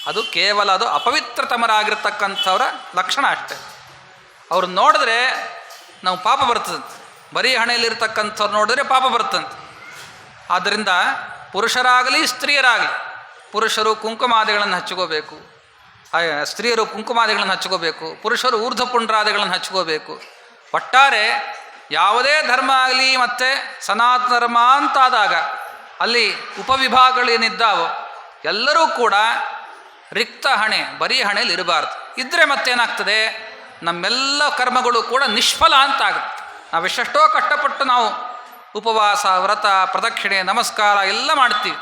ಅದು ಕೇವಲ ಅದು ಅಪವಿತ್ರತಮರಾಗಿರ್ತಕ್ಕಂಥವ್ರ ಲಕ್ಷಣ ಅಷ್ಟೆ. ಅವ್ರು ನೋಡಿದ್ರೆ ನಾವು ಪಾಪ ಬರ್ತದಂತೆ. ಬರೀ ಹಣೆಯಲ್ಲಿರ್ತಕ್ಕಂಥವ್ರು ನೋಡಿದ್ರೆ ಪಾಪ ಬರ್ತಂತೆ. ಆದ್ದರಿಂದ ಪುರುಷರಾಗಲಿ ಸ್ತ್ರೀಯರಾಗಲಿ, ಪುರುಷರು ಕುಂಕುಮಾದಿಗಳನ್ನು ಹಚ್ಕೋಬೇಕು, ಸ್ತ್ರೀಯರು ಕುಂಕುಮಾದಿಗಳನ್ನು ಹಚ್ಕೋಬೇಕು, ಪುರುಷರು ಊರ್ಧ್ವಪುಂಡ್ರಾದಿಗಳನ್ನು ಹಚ್ಕೋಬೇಕು. ಒಟ್ಟಾರೆ ಯಾವುದೇ ಧರ್ಮ ಆಗಲಿ ಮತ್ತು ಸನಾತನ ಧರ್ಮ ಅಂತಾದಾಗ ಅಲ್ಲಿ ಉಪವಿಭಾಗಗಳೇನಿದ್ದಾವೋ ಎಲ್ಲರೂ ಕೂಡ ರಿಕ್ತ ಹಣೆ, ಬರೀ ಹಣೆಯಲ್ಲಿ ಇರಬಾರ್ದು. ಇದ್ದರೆ ಮತ್ತೇನಾಗ್ತದೆ? ನಮ್ಮೆಲ್ಲ ಕರ್ಮಗಳು ಕೂಡ ನಿಷ್ಫಲ ಅಂತಾಗುತ್ತೆ. ನಾವೆಷ್ಟೋ ಕಷ್ಟಪಟ್ಟು ನಾವು ಉಪವಾಸ, ವ್ರತ, ಪ್ರದಕ್ಷಿಣೆ, ನಮಸ್ಕಾರ ಎಲ್ಲ ಮಾಡ್ತೀವಿ,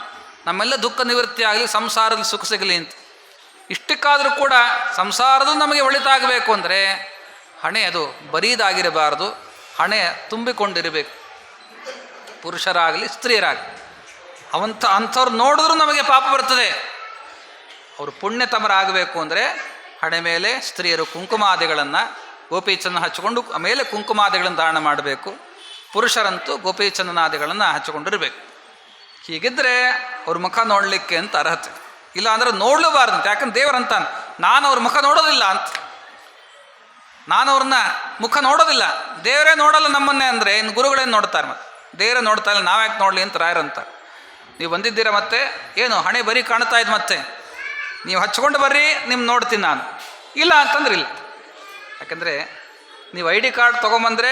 ನಮ್ಮೆಲ್ಲ ದುಃಖ ನಿವೃತ್ತಿ ಆಗಲಿ, ಸಂಸಾರದಲ್ಲಿ ಸುಖ ಸಿಗಲಿ ಅಂತ. ಇಷ್ಟಕ್ಕಾದರೂ ಕೂಡ ಸಂಸಾರದು ನಮಗೆ ಒಳಿತಾಗಬೇಕು ಅಂದರೆ ಹಣೆ ಅದು ಬರೀದಾಗಿರಬಾರ್ದು, ಹಣೆ ತುಂಬಿಕೊಂಡಿರಬೇಕು. ಪುರುಷರಾಗಲಿ ಸ್ತ್ರೀಯರಾಗಲಿ ಅಂಥವ್ರು ನೋಡಿದ್ರೂ ನಮಗೆ ಪಾಪ ಬರ್ತದೆ. ಅವರು ಪುಣ್ಯತಮರಾಗಬೇಕು ಅಂದರೆ ಹಣೆ ಮೇಲೆ ಸ್ತ್ರೀಯರು ಕುಂಕುಮಾದಿಗಳನ್ನು ಗೋಪೀಚಂದನ ಹಚ್ಚಿಕೊಂಡು ಆಮೇಲೆ ಕುಂಕುಮಾದಿಗಳನ್ನು ಧಾರಣ ಮಾಡಬೇಕು. ಪುರುಷರಂತೂ ಗೋಪೀಚಂದನಾದಿಗಳನ್ನು ಹಚ್ಚಿಕೊಂಡಿರಬೇಕು. ಹೀಗಿದ್ದರೆ ಅವ್ರ ಮುಖ ನೋಡಲಿಕ್ಕೆ ಅಂತ ಅರ್ಹತೆ. ಇಲ್ಲ ಅಂದರೆ ನೋಡಲೂಬಾರ್ದಂತ. ಯಾಕಂದ್ರೆ ದೇವರಂತಾನೆ, ನಾನು ಅವ್ರ ಮುಖ ನೋಡೋದಿಲ್ಲ ಅಂತ. ನಾನು ಅವ್ರನ್ನ ಮುಖ ನೋಡೋದಿಲ್ಲ, ದೇವರೇ ನೋಡಲ್ಲ ನಮ್ಮನ್ನೇ ಅಂದರೆ ಇನ್ನು ಗುರುಗಳೇನು ನೋಡ್ತಾರೆ? ಮತ್ತೆ ದೇವರೇ ನೋಡ್ತಾ ಇಲ್ಲ, ನಾವ್ಯಾಕೆ ನೋಡಲಿ ಅಂತ ರಾಯರಂತಾರೆ. ನೀವು ಬಂದಿದ್ದೀರ ಮತ್ತೆ ಏನು ಹಣೆ ಬರೀ ಕಾಣ್ತಾ ಇದ್ದು, ಮತ್ತೆ ನೀವು ಹಚ್ಕೊಂಡು ಬರ್ರಿ, ನಿಮ್ಮ ನೋಡ್ತೀನಿ ನಾನು. ಇಲ್ಲ ಅಂತಂದ್ರೆ ಇಲ್ಲ. ಯಾಕಂದರೆ ನೀವು ಐ ಡಿ ಕಾರ್ಡ್ ತೊಗೊಂಬಂದರೆ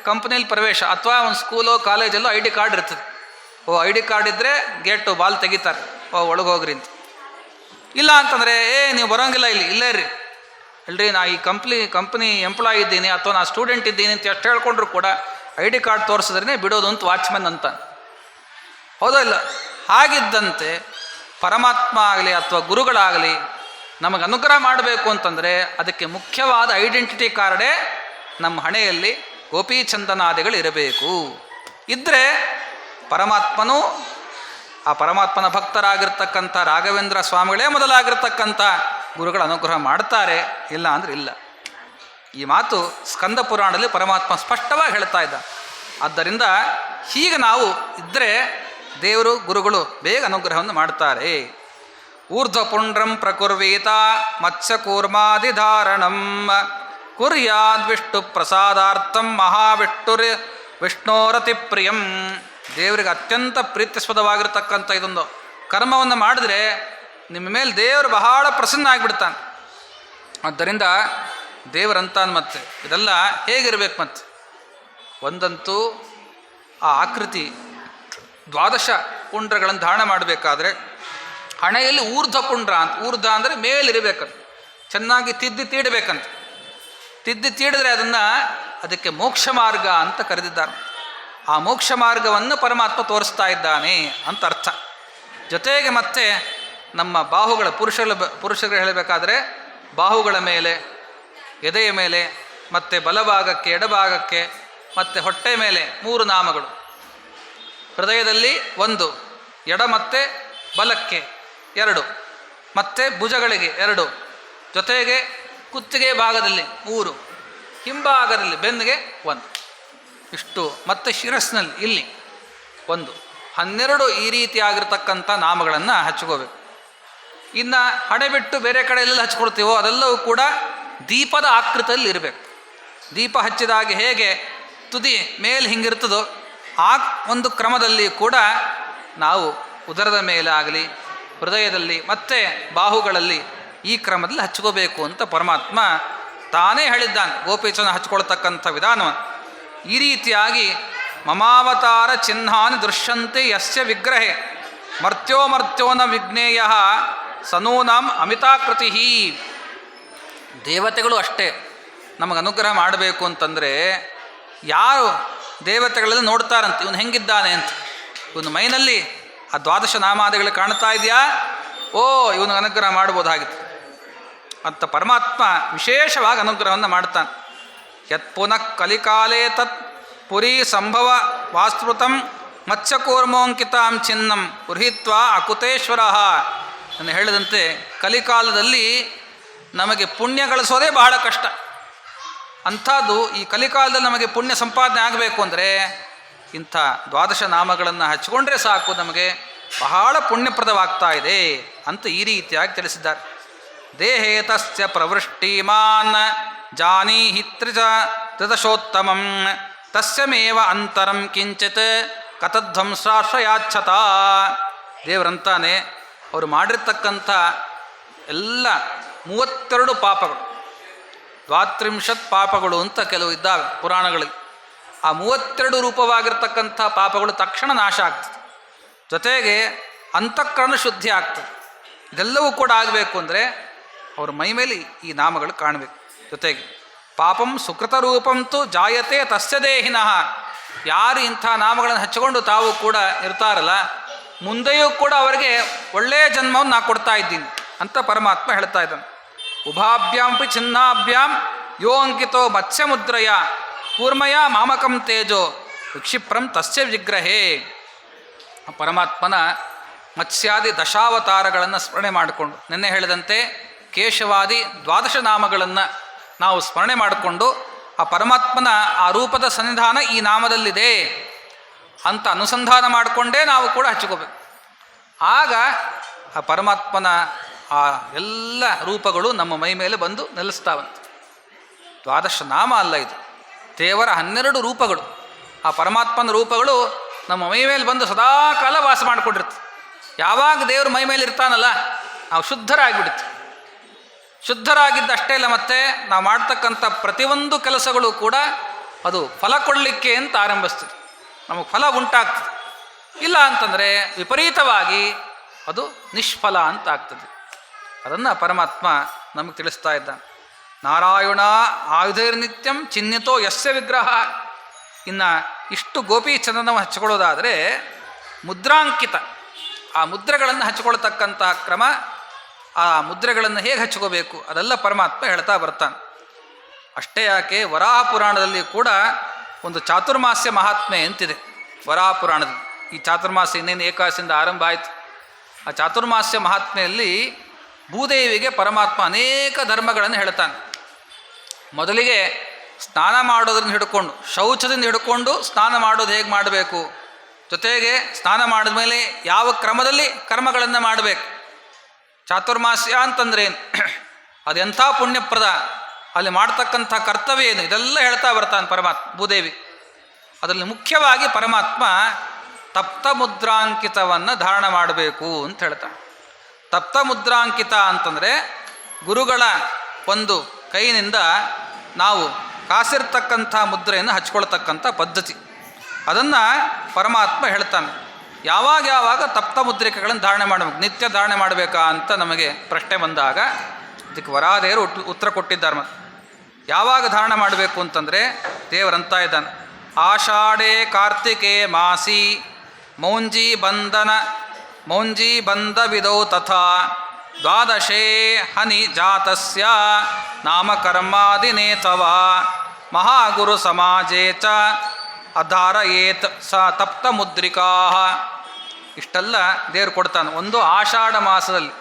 ಕಂಪ್ನಿಲಿ ಪ್ರವೇಶ, ಅಥವಾ ಒಂದು ಸ್ಕೂಲೋ ಕಾಲೇಜಲ್ಲೋ ಐ ಡಿ ಕಾರ್ಡ್ ಇರ್ತದೆ. ಐ ಡಿ ಕಾರ್ಡ್ ಇದ್ದರೆ ಗೇಟು ಬಾಲ್ ತೆಗಿತಾರೆ, ಒಳಗೆ ಹೋಗ್ರಿ ಅಂತ. ಇಲ್ಲ ಅಂತಂದರೆ ನೀವು ಬರೋಂಗಿಲ್ಲ, ಇಲ್ಲೇ ರೀ, ಅಲ್ರಿ ನಾ ಈ ಕಂಪ್ನಿ ಎಂಪ್ಲಾಯ್ ಇದ್ದೀನಿ ಅಥವಾ ನಾ ಸ್ಟೂಡೆಂಟ್ ಇದ್ದೀನಿ ಅಂತ ಎಷ್ಟು ಹೇಳ್ಕೊಂಡ್ರು ಕೂಡ ಐ ಡಿ ಕಾರ್ಡ್ ತೋರಿಸಿದ್ರೇ ಬಿಡೋದು ಅಂತ ವಾಚ್ಮೆನ್ ಅಂತ. ಹೌದೋ ಇಲ್ಲ? ಹಾಗಿದ್ದಂತೆ ಪರಮಾತ್ಮ ಆಗಲಿ ಅಥವಾ ಗುರುಗಳಾಗಲಿ ನಮಗೆ ಅನುಗ್ರಹ ಮಾಡಬೇಕು ಅಂತಂದರೆ ಅದಕ್ಕೆ ಮುಖ್ಯವಾದ ಐಡೆಂಟಿಟಿ ಕಾರ್ಡೇ ನಮ್ಮ ಹಣೆಯಲ್ಲಿ ಗೋಪೀಚಂದನಾದಿಗಳು ಇರಬೇಕು. ಇದ್ದರೆ ಪರಮಾತ್ಮನೂ ಆ ಪರಮಾತ್ಮನ ಭಕ್ತರಾಗಿರ್ತಕ್ಕಂಥ ರಾಘವೇಂದ್ರ ಸ್ವಾಮಿಗಳೇ ಮೊದಲಾಗಿರ್ತಕ್ಕಂಥ ಗುರುಗಳ ಅನುಗ್ರಹ ಮಾಡ್ತಾರೆ. ಇಲ್ಲ ಅಂದರೆ ಇಲ್ಲ. ಈ ಮಾತು ಸ್ಕಂದ ಪುರಾಣದಲ್ಲಿ ಪರಮಾತ್ಮ ಸ್ಪಷ್ಟವಾಗಿ ಹೇಳ್ತಾ ಇದ್ದ. ಆದ್ದರಿಂದ ಹೀಗೆ ನಾವು ಇದ್ದರೆ ದೇವರು ಗುರುಗಳು ಬೇಗ ಅನುಗ್ರಹವನ್ನು ಮಾಡ್ತಾರೆ. ಊರ್ಧ್ವಪುಂಡ್ರಂ ಪ್ರಕುರ್ವೀತ ಮತ್ಸ್ಯಕೂರ್ಮಾದಿಧಾರಣಂ ಕುರ್ಯಾದ್ವಿಷ್ಣು ಪ್ರಸಾದಾರ್ಥಂ ವಿಷ್ಣೋರತಿ ಪ್ರಿಯಂ. ದೇವರಿಗೆ ಅತ್ಯಂತ ಪ್ರೀತ್ಯಸ್ಪದವಾಗಿರ್ತಕ್ಕಂಥ ಇದೊಂದು ಕರ್ಮವನ್ನು ಮಾಡಿದ್ರೆ ನಿಮ್ಮ ಮೇಲೆ ದೇವರು ಬಹಳ ಪ್ರಸನ್ನ ಆಗಿಬಿಡ್ತಾನೆ. ಆದ್ದರಿಂದ ದೇವರಂತಾನೆ. ಮತ್ತೆ ಇದೆಲ್ಲ ಹೇಗಿರ್ಬೇಕು? ಮತ್ತೆ ಒಂದಂತೂ ಆ ಆಕೃತಿ ದ್ವಾದಶ ಪುಂಡ್ರಗಳನ್ನು ಧಾರಣ ಮಾಡಬೇಕಾದ್ರೆ ಹಣೆಯಲ್ಲಿ ಊರ್ಧ್ವಪುಂಡ್ರ ಅಂತ, ಊರ್ಧ್ವ ಅಂದರೆ ಮೇಲಿರಬೇಕಂತ, ಚೆನ್ನಾಗಿ ತೀಡಬೇಕಂತ. ತೀಡಿದ್ರೆ ಅದಕ್ಕೆ ಮೋಕ್ಷ ಮಾರ್ಗ ಅಂತ ಕರೆದಿದ್ದಾರೆ. ಆ ಮೋಕ್ಷ ಮಾರ್ಗವನ್ನು ಪರಮಾತ್ಮ ತೋರಿಸ್ತಾ ಇದ್ದಾನೆ ಅಂತ ಅರ್ಥ. ಜೊತೆಗೆ ಮತ್ತೆ ನಮ್ಮ ಬಾಹುಗಳ ಪುರುಷರು ಹೇಳಬೇಕಾದ್ರೆ ಬಾಹುಗಳ ಮೇಲೆ, ಎದೆಯ ಮೇಲೆ, ಮತ್ತು ಬಲಭಾಗಕ್ಕೆ, ಎಡಭಾಗಕ್ಕೆ, ಮತ್ತು ಹೊಟ್ಟೆ ಮೇಲೆ 3 ನಾಮಗಳು. ಹೃದಯದಲ್ಲಿ 1, ಎಡ ಮತ್ತು ಬಲಕ್ಕೆ 2, ಮತ್ತು ಭುಜಗಳಿಗೆ 2, ಜೊತೆಗೆ ಕುತ್ತಿಗೆ ಭಾಗದಲ್ಲಿ 3, ಹಿಂಭಾಗದಲ್ಲಿ ಬೆನ್ನಿಗೆ 1, ಇಷ್ಟು, ಮತ್ತು ಶಿರಸ್ಸಿನಲ್ಲಿ ಇಲ್ಲಿ 1, 12 ಈ ರೀತಿಯಾಗಿರ್ತಕ್ಕಂಥ ನಾಮಗಳನ್ನು ಹಚ್ಕೋಬೇಕು. ಇನ್ನು ಹಣೆ ಬಿಟ್ಟು ಬೇರೆ ಕಡೆ ಎಲ್ಲೆಲ್ಲ ಹಚ್ಕೊಳ್ತೀವೋ ಅದೆಲ್ಲವೂ ಕೂಡ ದೀಪದ ಆಕೃತಿಯಲ್ಲಿ ಇರಬೇಕು. ದೀಪ ಹಚ್ಚಿದಾಗ ಹೇಗೆ ತುದಿ ಮೇಲೆ ಹಿಂಗಿರ್ತದೋ ಆ ಒಂದು ಕ್ರಮದಲ್ಲಿ ಕೂಡ ನಾವು ಉದರದ ಮೇಲೆ ಆಗಲಿ, ಹೃದಯದಲ್ಲಿ ಮತ್ತು ಬಾಹುಗಳಲ್ಲಿ ಈ ಕ್ರಮದಲ್ಲಿ ಹಚ್ಕೋಬೇಕು ಅಂತ ಪರಮಾತ್ಮ ತಾನೇ ಹೇಳಿದ್ದಾನೆ. ಗೋಪೀಚನ ಹಚ್ಕೊಳ್ತಕ್ಕಂಥ ವಿಧಾನವನ್ನು ಈ ರೀತಿಯಾಗಿ ಮಮಾವತಾರ ಚಿಹ್ನಾನಿ ದೃಶ್ಯಂತೆ ಯಸ್ಯ ವಿಗ್ರಹೆ ಮರ್ತ್ಯೋನ ವಿಜ್ಞೇಯ ಸನೂನಾಂ ಅಮಿತಾಕೃತಿ. ದೇವತೆಗಳು ಅಷ್ಟೇ ನಮಗೆ ಅನುಗ್ರಹ ಮಾಡಬೇಕು ಅಂತಂದರೆ ಯಾರು ದೇವತೆಗಳೆಲ್ಲ ನೋಡ್ತಾರಂತೆ ಇವನು ಹೆಂಗಿದ್ದಾನೆ ಅಂತ. ಇವನು ಮೈನಲ್ಲಿ ಆ ದ್ವಾದಶ ನಾಮಾದಿಗಳು ಕಾಣ್ತಾ ಇದೆಯಾ, ಓ ಇವನು ಅನುಗ್ರಹ ಮಾಡ್ಬೋದಾಗಿತ್ತು ಅಂತ ಪರಮಾತ್ಮ ವಿಶೇಷವಾಗಿ ಅನುಗ್ರಹವನ್ನು ಮಾಡ್ತಾನೆ. ಯತ್ ಪುನಃ ಕಲಿಕಾಲೇ ತತ್ ಪುರಿ ಸಂಭವ ವಾಸ್ತೃತಂ ಮತ್ಸ್ಯಕೂರ್ಮೋಂಕಿತಾಂ ಚಿನ್ನಂ ಗೃಹೀತ್ವಾ ಅಕುತೇಶ್ವರ. ನಾನು ಹೇಳಿದಂತೆ ಕಲಿಕಾಲದಲ್ಲಿ ನಮಗೆ ಪುಣ್ಯ ಗಳಿಸೋದೇ ಬಹಳ ಕಷ್ಟ. ಅಂಥದ್ದು ಈ ಕಲಿಕಾಲದಲ್ಲಿ ನಮಗೆ ಪುಣ್ಯ ಸಂಪಾದನೆ ಆಗಬೇಕು ಅಂದರೆ ಇಂಥ ದ್ವಾದಶ ನಾಮಗಳನ್ನು ಹಚ್ಚಿಕೊಂಡ್ರೆ ಸಾಕು, ನಮಗೆ ಬಹಳ ಪುಣ್ಯಪ್ರದವಾಗ್ತಾ ಇದೆ ಅಂತ ಈ ರೀತಿಯಾಗಿ ತಿಳಿಸಿದ್ದಾರೆ. ದೇಹೇ ತಸ್ಯ ಪ್ರವೃಷ್ಟಿಮಾನ್ ಜಾನೀಹಿ ತ್ರಿದಶೋತ್ತಮಂ ತಸ್ಯಮೇವ ಅಂತರಂ ಕಿಂಚಿತ್ ಕತಧ್ವಂಸಾಶ್ರಯಾಚ್ಛತ. ದೇವರಂತಾನೆ ಅವರು ಮಾಡಿರ್ತಕ್ಕಂಥ ಎಲ್ಲ 32 ಪಾಪಗಳು, 32 ಪಾಪಗಳು ಅಂತ ಕೆಲವು ಇದ್ದಾವೆ ಪುರಾಣಗಳಲ್ಲಿ. ಆ 32 ರೂಪವಾಗಿರ್ತಕ್ಕಂಥ ಪಾಪಗಳು ತಕ್ಷಣ ನಾಶ ಆಗ್ತದೆ. ಜೊತೆಗೆ ಅಂತಃಕರಣ ಶುದ್ಧಿ ಆಗ್ತದೆ. ಇದೆಲ್ಲವೂ ಕೂಡ ಆಗಬೇಕು ಅಂದರೆ ಅವ್ರ ಮೈ ಮೇಲೆ ಈ ನಾಮಗಳು ಕಾಣಬೇಕು. ಜೊತೆಗೆ ಪಾಪಂ ಸುಕೃತ ರೂಪಂತೂ ಜಾಯತೆ ತಸ್ಯ ದೇಹಿನಃ. ಯಾರು ಇಂಥ ನಾಮಗಳನ್ನು ಹಚ್ಚಿಕೊಂಡು ತಾವು ಕೂಡ ಇರ್ತಾರಲ್ಲ, ಮುಂದೆಯೂ ಕೂಡ ಅವರಿಗೆ ಒಳ್ಳೆಯ ಜನ್ಮವನ್ನು ನಾ ಕೊಡ್ತಾ ಇದ್ದೀನಿ ಅಂತ ಪರಮಾತ್ಮ ಹೇಳ್ತಾ ಇದ್ದಾನೆ. ಉಭಾಭ್ಯಾಂಪಿ ಚಿನ್ನಾಭ್ಯಾಂ ಯೋ ಅಂಕಿತೋ ಮತ್ಸ್ಯಮುದ್ರಯ ಕೂರ್ಮಯ ಮಾಮಕಂ ತೇಜೋ ವಿಕ್ಷಿಪ್ರಂ ತಸ್ಯ ವಿಗ್ರಹೇ. ಪರಮಾತ್ಮನ ಮತ್ಸ್ಯಾದಿ ದಶಾವತಾರಗಳನ್ನು ಸ್ಮರಣೆ ಮಾಡಿಕೊಂಡು, ನಿನ್ನೆ ಹೇಳಿದಂತೆ ಕೇಶವಾದಿ ದ್ವಾದಶ ನಾಮಗಳನ್ನು ನಾವು ಸ್ಮರಣೆ ಮಾಡಿಕೊಂಡು ಆ ಪರಮಾತ್ಮನ ಆ ರೂಪದ ಸನ್ನಿಧಾನ ಈ ನಾಮದಲ್ಲಿದೆ ಅಂತ ಅನುಸಂಧಾನ ಮಾಡಿಕೊಂಡೇ ನಾವು ಕೂಡ ಹಚ್ಕೋಬೇಕು. ಆಗ ಆ ಪರಮಾತ್ಮನ ಆ ಎಲ್ಲ ರೂಪಗಳು ನಮ್ಮ ಮೈ ಮೇಲೆ ಬಂದು ನೆಲೆಸ್ತಾವಂತೆ. ದ್ವಾದಶ ನಾಮ ಅಲ್ಲ ಇದು, ದೇವರ 12 ರೂಪಗಳು. ಆ ಪರಮಾತ್ಮನ ರೂಪಗಳು ನಮ್ಮ ಮೈ ಮೇಲೆ ಬಂದು ಸದಾಕಾಲ ವಾಸ ಮಾಡಿಕೊಂಡಿರ್ತದೆ. ಯಾವಾಗ ದೇವರು ಮೈ ಮೇಲೆ ಇರ್ತಾನಲ್ಲ ನಾವು ಶುದ್ಧರಾಗಿಬಿಡುತ್ತೆ. ಶುದ್ಧರಾಗಿದ್ದಷ್ಟೇ ಇಲ್ಲ, ಮತ್ತೆ ನಾವು ಮಾಡ್ತಕ್ಕಂಥ ಪ್ರತಿಯೊಂದು ಕೆಲಸಗಳು ಕೂಡ ಅದು ಫಲ ಕೊಡಲಿಕ್ಕೆ ಅಂತ ಆರಂಭಿಸ್ತದೆ, ನಮಗೆ ಫಲ ಉಂಟಾಗ್ತದೆ. ಇಲ್ಲ ಅಂತಂದರೆ ವಿಪರೀತವಾಗಿ ಅದು ನಿಷ್ಫಲ ಅಂತ ಆಗ್ತದೆ. ಅದನ್ನು ಪರಮಾತ್ಮ ನಮಗೆ ತಿಳಿಸ್ತಾ ಇದ್ದಾನೆ. ನಾರಾಯಣ ಆಯುಧೈರ್ನಿತ್ಯಂ ಚಿಹ್ನಿತೋ ಯಸ್ಯ ವಿಗ್ರಹ. ಇನ್ನು ಇಷ್ಟು ಗೋಪಿ ಚಂದನವನ್ನು ಹಚ್ಕೊಳ್ಳೋದಾದರೆ ಮುದ್ರಾಂಕಿತ, ಆ ಮುದ್ರೆಗಳನ್ನು ಹಚ್ಕೊಳ್ತಕ್ಕಂತಹ ಕ್ರಮ, ಆ ಮುದ್ರೆಗಳನ್ನು ಹೇಗೆ ಹಚ್ಕೋಬೇಕು ಅದೆಲ್ಲ ಪರಮಾತ್ಮ ಹೇಳ್ತಾ ಬರ್ತಾನೆ. ಅಷ್ಟೇ ಯಾಕೆ, ವರಾಹ ಪುರಾಣದಲ್ಲಿ ಕೂಡ ಒಂದು ಚಾತುರ್ಮಾಸ್ಯ ಮಹಾತ್ಮೆ ಅಂತಿದೆ. ವರಾಹ ಪುರಾಣದಲ್ಲಿ ಈ ಚಾತುರ್ಮಾಸ್ಯ ಇನ್ನೇನು ಏಕಾದಶಿಯಿಂದ ಆರಂಭ ಆಯಿತು. ಆ ಚಾತುರ್ಮಾಸ್ಯ ಮಹಾತ್ಮೆಯಲ್ಲಿ ಭೂದೇವಿಗೆ ಪರಮಾತ್ಮ ಅನೇಕ ಧರ್ಮಗಳನ್ನು ಹೇಳ್ತಾನೆ. ಮೊದಲಿಗೆ ಸ್ನಾನ ಮಾಡೋದ್ರಿಂದ ಹಿಡ್ಕೊಂಡು, ಶೌಚದಿಂದ ಹಿಡ್ಕೊಂಡು ಸ್ನಾನ ಮಾಡೋದು ಹೇಗೆ ಮಾಡಬೇಕು, ಜೊತೆಗೆ ಸ್ನಾನ ಮಾಡಿದ ಮೇಲೆ ಯಾವ ಕ್ರಮದಲ್ಲಿ ಕರ್ಮಗಳನ್ನು ಮಾಡಬೇಕು, ಚಾತುರ್ಮಾಸ್ಯ ಅಂತಂದ್ರೆ ಏನು, ಅದೆಂಥ ಪುಣ್ಯಪ್ರದ, ಅಲ್ಲಿ ಮಾಡ್ತಕ್ಕಂಥ ಕರ್ತವ್ಯ ಏನು, ಇದೆಲ್ಲ ಹೇಳ್ತಾ ಬರ್ತಾನೆ ಪರಮಾತ್ಮ ಭೂದೇವಿ. ಅದರಲ್ಲಿ ಮುಖ್ಯವಾಗಿ ಪರಮಾತ್ಮ ತಪ್ತ ಮುದ್ರಾಂಕಿತವನ್ನು ಧಾರಣ ಮಾಡಬೇಕು ಅಂತ ಹೇಳ್ತಾನೆ. ತಪ್ತ ಮುದ್ರಾಂಕಿತ ಅಂತಂದರೆ ಗುರುಗಳ ಒಂದು ಕೈನಿಂದ ನಾವು ಕಾಸಿರ್ತಕ್ಕಂಥ ಮುದ್ರೆಯನ್ನು ಹಚ್ಕೊಳ್ತಕ್ಕಂಥ ಪದ್ಧತಿ. ಅದನ್ನು ಪರಮಾತ್ಮ ಹೇಳ್ತಾನೆ. ಯಾವಾಗ ತಪ್ತ ಮುದ್ರಿಕೆಗಳನ್ನು ಧಾರಣೆ ಮಾಡಬೇಕು, ನಿತ್ಯ ಧಾರಣೆ ಮಾಡಬೇಕಾ ಅಂತ ನಮಗೆ ಪ್ರಶ್ನೆ ಬಂದಾಗ ಅದಕ್ಕೆ ವರಾದೇವರು ಉತ್ತರ ಕೊಟ್ಟಿದ್ದಾರೆ. ಮತ್ತು ಯಾವಾಗ ಧಾರಣೆ ಮಾಡಬೇಕು ಅಂತಂದರೆ ದೇವರಂತ ಇದ್ದಾನೆ, ಆಷಾಢೇ ಕಾರ್ತಿಕೆ ಮಾಸಿ ಮೌಂಜಿ ಬಂಧ ವಿಧೌ ತಥಾ ದ್ವಾದಶೇ ಹನಿ ಜಾತಸ್ಯ ನಾಮಕರ್ಮಾದಿನೇ ತವ ಮಹಾಗುರು ಸಮಾಜೇ ಚ ಅಧಾರಯೇತ್ ಸ ತಪ್ತ ಮುದ್ರಿಕಾ. ಇಷ್ಟೆಲ್ಲ ದೇವರು ಕೊಡ್ತಾನೆ. ಒಂದು ಆಷಾಢ ಮಾಸದಲ್ಲಿ,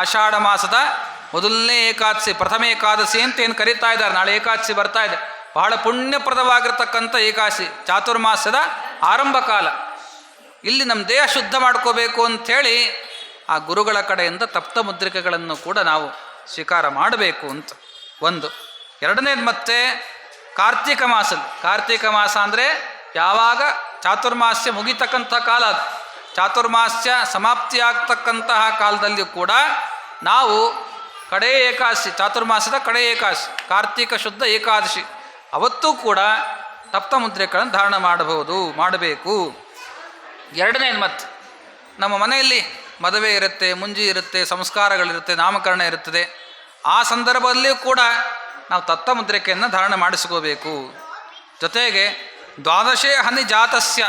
ಆಷಾಢ ಮಾಸದ ಮೊದಲನೇ ಏಕಾದಶಿ, ಪ್ರಥಮ ಏಕಾದಶಿ ಅಂತ ಏನು ಕರೀತಾ ಇದ್ದಾರೆ. ನಾಳೆ ಏಕಾದಶಿ ಬರ್ತಾ ಇದೆ. ಬಹಳ ಪುಣ್ಯಪ್ರದವಾಗಿರ್ತಕ್ಕಂಥ ಏಕಾದಶಿ, ಚಾತುರ್ಮಾಸ್ಯದ ಆರಂಭ ಕಾಲ. ಇಲ್ಲಿ ನಮ್ಮ ದೇಹ ಶುದ್ಧ ಮಾಡ್ಕೋಬೇಕು ಅಂಥೇಳಿ ಆ ಗುರುಗಳ ಕಡೆಯಿಂದ ತಪ್ತ ಮುದ್ರಿಕೆಗಳನ್ನು ಕೂಡ ನಾವು ಸ್ವೀಕಾರ ಮಾಡಬೇಕು ಅಂತ ಒಂದು. ಎರಡನೇದು ಮತ್ತೆ ಕಾರ್ತಿಕ ಮಾಸದಲ್ಲಿ, ಕಾರ್ತಿಕ ಮಾಸ ಅಂದರೆ ಯಾವಾಗ ಚಾತುರ್ಮಾಸ್ಯ ಮುಗಿತಕ್ಕಂಥ ಕಾಲ, ಅದು ಚಾತುರ್ಮಾಸ್ಯ ಸಮಾಪ್ತಿಯಾಗ್ತಕ್ಕಂತಹ ಕಾಲದಲ್ಲಿ ಕೂಡ ನಾವು ಕಡೇ ಏಕಾದಶಿ, ಚಾತುರ್ಮಾಸದ ಕಡೇ ಏಕಾದಶಿ, ಕಾರ್ತಿಕ ಶುದ್ಧ ಏಕಾದಶಿ, ಅವತ್ತೂ ಕೂಡ ತಪ್ತ ಮುದ್ರೆಗಳನ್ನು ಧಾರಣ ಮಾಡಬೇಕು. ಎರಡನೇದು ಮತ್ತೆ ನಮ್ಮ ಮನೆಯಲ್ಲಿ ಮದುವೆ ಇರುತ್ತೆ, ಮುಂಜಿ ಇರುತ್ತೆ, ಸಂಸ್ಕಾರಗಳಿರುತ್ತೆ, ನಾಮಕರಣ ಇರುತ್ತದೆ. ಆ ಸಂದರ್ಭದಲ್ಲಿಯೂ ಕೂಡ ನಾವು ತತ್ವಮುದ್ರಿಕೆಯನ್ನು ಧಾರಣೆ ಮಾಡಿಸ್ಕೋಬೇಕು. ಜೊತೆಗೆ ದ್ವಾದಶೇ ಹನಿ ಜಾತಸ್ಯ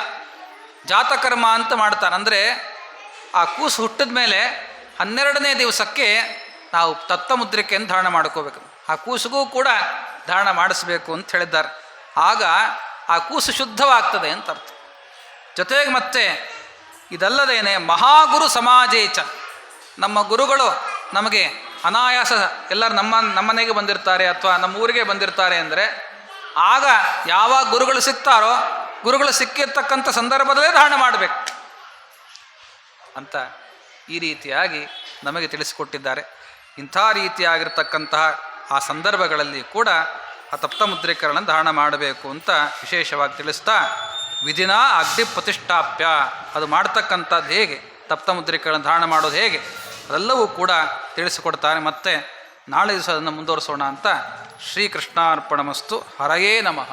ಜಾತಕರ್ಮ ಅಂತ ಮಾಡ್ತಾರೆ. ಅಂದರೆ ಆ ಕೂಸು ಹುಟ್ಟಿದ ಮೇಲೆ 12ನೇ ದಿವಸಕ್ಕೆ ನಾವು ತತ್ವಮುದ್ರಿಕೆಯನ್ನು ಧಾರಣೆ ಮಾಡ್ಕೋಬೇಕು. ಆ ಕೂಸಿಗೂ ಕೂಡ ಧಾರಣ ಮಾಡಿಸ್ಬೇಕು ಅಂತ ಹೇಳಿದ್ದಾರೆ. ಆಗ ಆ ಕೂಸು ಶುದ್ಧವಾಗ್ತದೆ ಅಂತ ಅರ್ಥ. ಜೊತೆಗೆ ಮತ್ತೆ ಇದಲ್ಲದೇನೆ ಮಹಾಗುರು ಸಮಾಜೇಚ, ನಮ್ಮ ಗುರುಗಳು ನಮಗೆ ಅನಾಯಾಸ ಎಲ್ಲರೂ ನಮ್ಮನೆಗೆ ಬಂದಿರ್ತಾರೆ ಅಥವಾ ನಮ್ಮ ಊರಿಗೆ ಬಂದಿರ್ತಾರೆ ಅಂದರೆ ಆಗ ಯಾವಾಗ ಗುರುಗಳು ಸಿಗ್ತಾರೋ ಗುರುಗಳು ಸಿಕ್ಕಿರ್ತಕ್ಕಂಥ ಸಂದರ್ಭದಲ್ಲೇ ಧಾರಣ ಮಾಡಬೇಕು ಅಂತ ಈ ರೀತಿಯಾಗಿ ನಮಗೆ ತಿಳಿಸಿಕೊಟ್ಟಿದ್ದಾರೆ. ಇಂಥ ರೀತಿಯಾಗಿರ್ತಕ್ಕಂತಹ ಆ ಸಂದರ್ಭಗಳಲ್ಲಿ ಕೂಡ ಆ ತಪ್ತಮುದ್ರಿಕೆಗಳನ್ನು ಧಾರಣ ಮಾಡಬೇಕು ಅಂತ ವಿಶೇಷವಾಗಿ ತಿಳಿಸ್ತಾ, ವಿಧಿನ ಅಗ್ನಿ ಪ್ರತಿಷ್ಠಾಪ್ಯ, ಅದು ಮಾಡ್ತಕ್ಕಂಥದ್ದು ಹೇಗೆ, ತಪ್ತಮುದ್ರಿಕೆಗಳನ್ನು ಧಾರಣ ಮಾಡೋದು ಹೇಗೆ, ಅದೆಲ್ಲವೂ ಕೂಡ ತಿಳಿಸಿಕೊಡ್ತಾರೆ. ಮತ್ತು ನಾಳೆ ದಿವಸ ಅದನ್ನು ಮುಂದುವರಿಸೋಣ ಅಂತ. ಶ್ರೀಕೃಷ್ಣಾರ್ಪಣಮಸ್ತು. ಹರಯೇ ನಮಃ.